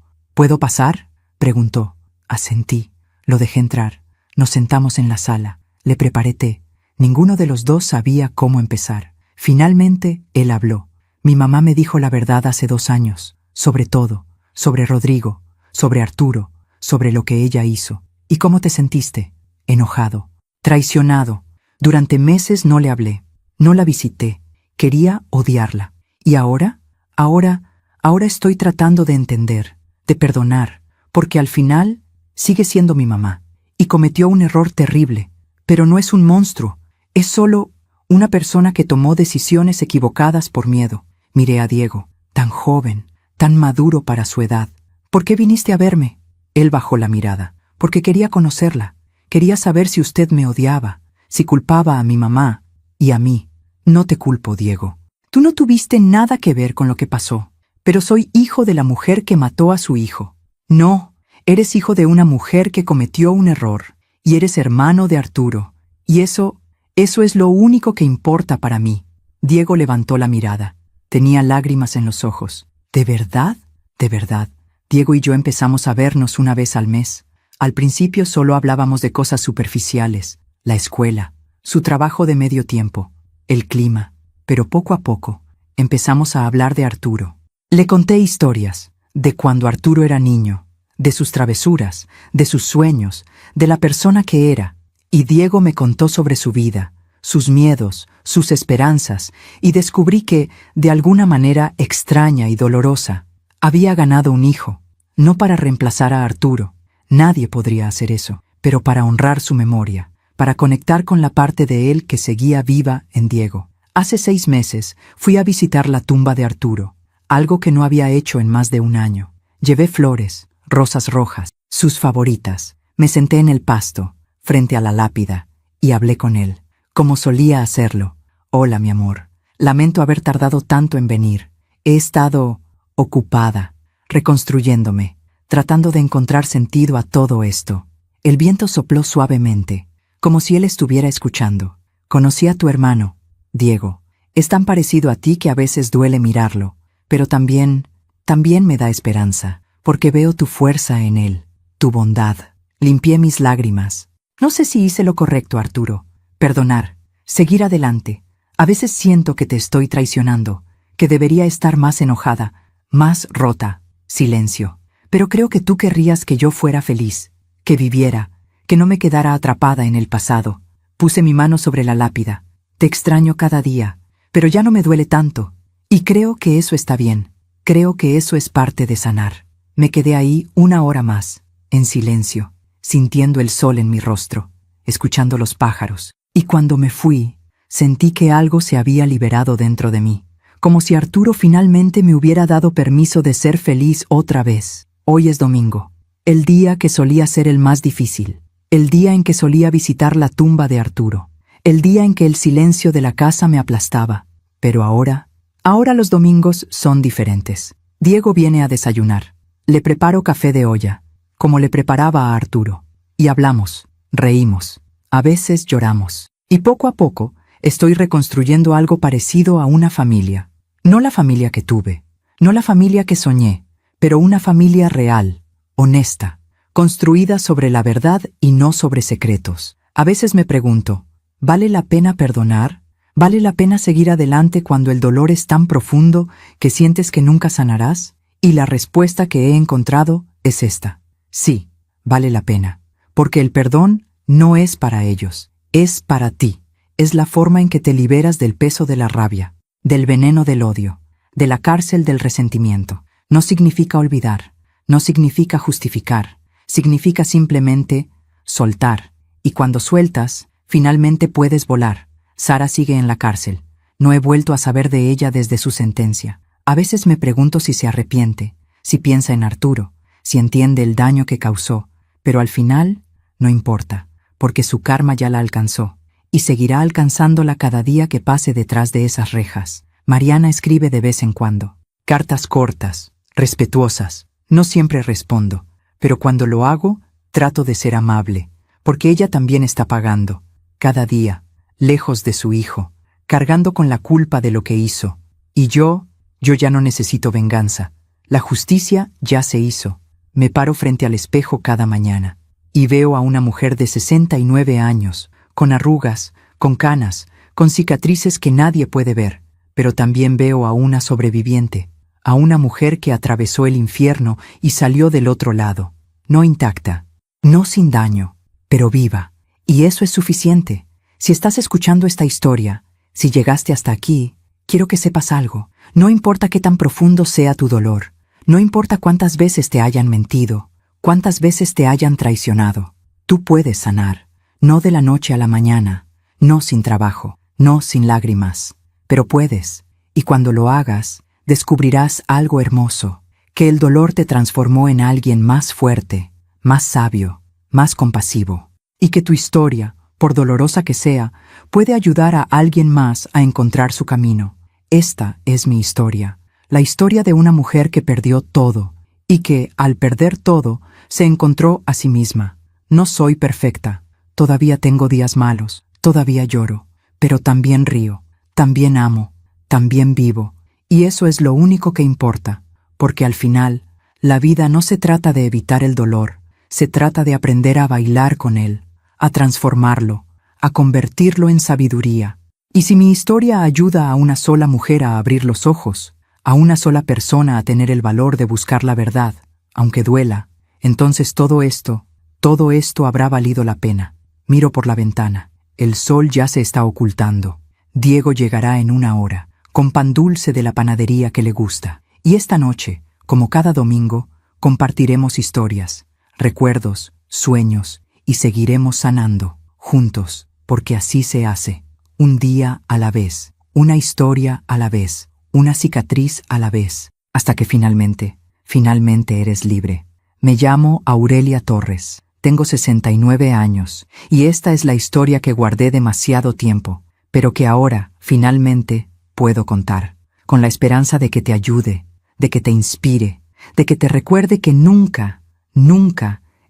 pasar?», preguntó. Asentí, lo dejé entrar. Nos sentamos en la sala, le preparé té. Ninguno de los dos sabía cómo empezar. Finalmente, él habló. «Mi mamá me dijo la verdad hace 2 años, sobre todo, sobre Rodrigo, sobre Arturo, sobre lo que ella hizo. ¿Y cómo te sentiste?» «Enojado, traicionado. Durante meses no le hablé, no la visité, quería odiarla. ¿Y ahora? Ahora estoy tratando de entender, de perdonar, porque al final sigue siendo mi mamá, y cometió un error terrible, pero no es un monstruo, es solo una persona que tomó decisiones equivocadas por miedo». Miré a Diego, tan joven, tan maduro para su edad. «¿Por qué viniste a verme?». Él bajó la mirada. «Porque quería conocerla. Quería saber si usted me odiaba, si culpaba a mi mamá y a mí». «No te culpo, Diego. Tú no tuviste nada que ver con lo que pasó, pero soy hijo de la mujer que mató a su hijo». «No, eres hijo de una mujer que cometió un error, y eres hermano de Arturo, y eso es lo único que importa para mí». Diego levantó la mirada. Tenía lágrimas en los ojos. «¿De verdad? De verdad». Diego y yo empezamos a vernos 1 vez al mes. Al principio solo hablábamos de cosas superficiales, la escuela, su trabajo de medio tiempo, el clima, pero poco a poco empezamos a hablar de Arturo. Le conté historias, de cuando Arturo era niño, de sus travesuras, de sus sueños, de la persona que era, y Diego me contó sobre su vida, sus miedos, sus esperanzas, y descubrí que, de alguna manera extraña y dolorosa, había ganado un hijo, no para reemplazar a Arturo, nadie podría hacer eso, pero para honrar su memoria, para conectar con la parte de él que seguía viva en Diego. Hace 6 meses fui a visitar la tumba de Arturo, algo que no había hecho en más de un año. Llevé flores, rosas rojas, sus favoritas. Me senté en el pasto, frente a la lápida, y hablé con él, como solía hacerlo. Hola, mi amor. Lamento haber tardado tanto en venir. He estado ocupada, reconstruyéndome, tratando de encontrar sentido a todo esto. El viento sopló suavemente, como si él estuviera escuchando. Conocí a tu hermano, Diego. Es tan parecido a ti que a veces duele mirarlo, pero también me da esperanza, porque veo tu fuerza en él, tu bondad. Limpié mis lágrimas. No sé si hice lo correcto, Arturo. Perdonar, seguir adelante. A veces siento que te estoy traicionando, que debería estar más enojada, más rota. Silencio. Pero creo que tú querrías que yo fuera feliz, que viviera, que no me quedara atrapada en el pasado. Puse mi mano sobre la lápida. Te extraño cada día, pero ya no me duele tanto. Y creo que eso está bien. Creo que eso es parte de sanar. Me quedé ahí 1 hora más, en silencio, sintiendo el sol en mi rostro, escuchando los pájaros. Y cuando me fui, sentí que algo se había liberado dentro de mí, como si Arturo finalmente me hubiera dado permiso de ser feliz otra vez. Hoy es domingo, el día que solía ser el más difícil, el día en que solía visitar la tumba de Arturo, el día en que el silencio de la casa me aplastaba. Pero ahora los domingos son diferentes. Diego viene a desayunar. Le preparo café de olla, como le preparaba a Arturo. Y hablamos, reímos, a veces lloramos. Y poco a poco estoy reconstruyendo algo parecido a una familia. No la familia que tuve, no la familia que soñé, pero una familia real, honesta, construida sobre la verdad y no sobre secretos. A veces me pregunto, ¿vale la pena perdonar? ¿Vale la pena seguir adelante cuando el dolor es tan profundo que sientes que nunca sanarás? Y la respuesta que he encontrado es esta. Sí, vale la pena, porque el perdón no es para ellos, es para ti. Es la forma en que te liberas del peso de la rabia, del veneno del odio, de la cárcel del resentimiento. No significa olvidar, no significa justificar, significa simplemente soltar. Y cuando sueltas, finalmente puedes volar. Sara sigue en la cárcel. No he vuelto a saber de ella desde su sentencia. A veces me pregunto si se arrepiente, si piensa en Arturo, si entiende el daño que causó, pero al final no importa, porque su karma ya la alcanzó, y seguirá alcanzándola cada día que pase detrás de esas rejas. Mariana escribe de vez en cuando. Cartas cortas, respetuosas. No siempre respondo, pero cuando lo hago, trato de ser amable, porque ella también está pagando, cada día, lejos de su hijo, cargando con la culpa de lo que hizo. Y yo ya no necesito venganza. La justicia ya se hizo. Me paro frente al espejo cada mañana y veo a una mujer de 69 años, con arrugas, con canas, con cicatrices que nadie puede ver, pero también veo a una sobreviviente, a una mujer que atravesó el infierno y salió del otro lado, no intacta, no sin daño, pero viva. Y eso es suficiente. Si estás escuchando esta historia, si llegaste hasta aquí, quiero que sepas algo. No importa qué tan profundo sea tu dolor, no importa cuántas veces te hayan mentido, cuántas veces te hayan traicionado, tú puedes sanar, no de la noche a la mañana, no sin trabajo, no sin lágrimas, pero puedes, y cuando lo hagas, descubrirás algo hermoso, que el dolor te transformó en alguien más fuerte, más sabio, más compasivo, y que tu historia, por dolorosa que sea, puede ayudar a alguien más a encontrar su camino. Esta es mi historia, la historia de una mujer que perdió todo y que, al perder todo, se encontró a sí misma. No soy perfecta, todavía tengo días malos, todavía lloro, pero también río, también amo, también vivo, y eso es lo único que importa, porque al final, la vida no se trata de evitar el dolor, se trata de aprender a bailar con él, a transformarlo, a convertirlo en sabiduría. Y si mi historia ayuda a una sola mujer a abrir los ojos, a una sola persona a tener el valor de buscar la verdad, aunque duela, entonces todo esto habrá valido la pena. Miro por la ventana. El sol ya se está ocultando. Diego llegará en 1 hora, con pan dulce de la panadería que le gusta. Y esta noche, como cada domingo, compartiremos historias, recuerdos, sueños, y seguiremos sanando, juntos, porque así se hace. Un día a la vez. una historia a la vez, una cicatriz a la vez, hasta que finalmente eres libre. Me llamo Aurelia Torres, tengo 69 años, y esta es la historia que guardé demasiado tiempo, pero que ahora, finalmente, puedo contar, con la esperanza de que te ayude, de que te inspire, de que te recuerde que nunca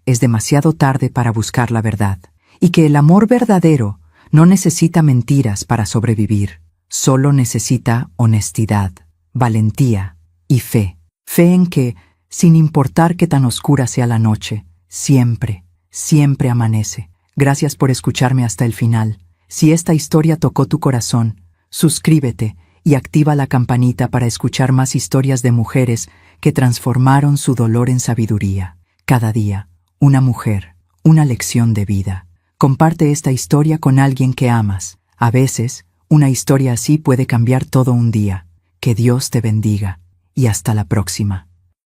es demasiado tarde para buscar la verdad, y que el amor verdadero no necesita mentiras para sobrevivir, solo necesita honestidad, valentía y fe. Fe en que, sin importar qué tan oscura sea la noche, siempre amanece. Gracias por escucharme hasta el final. Si esta historia tocó tu corazón, suscríbete y activa la campanita para escuchar más historias de mujeres que transformaron su dolor en sabiduría. Cada día, una mujer, una lección de vida. Comparte esta historia con alguien que amas. A veces, una historia así puede cambiar todo un día. Que Dios te bendiga y hasta la próxima.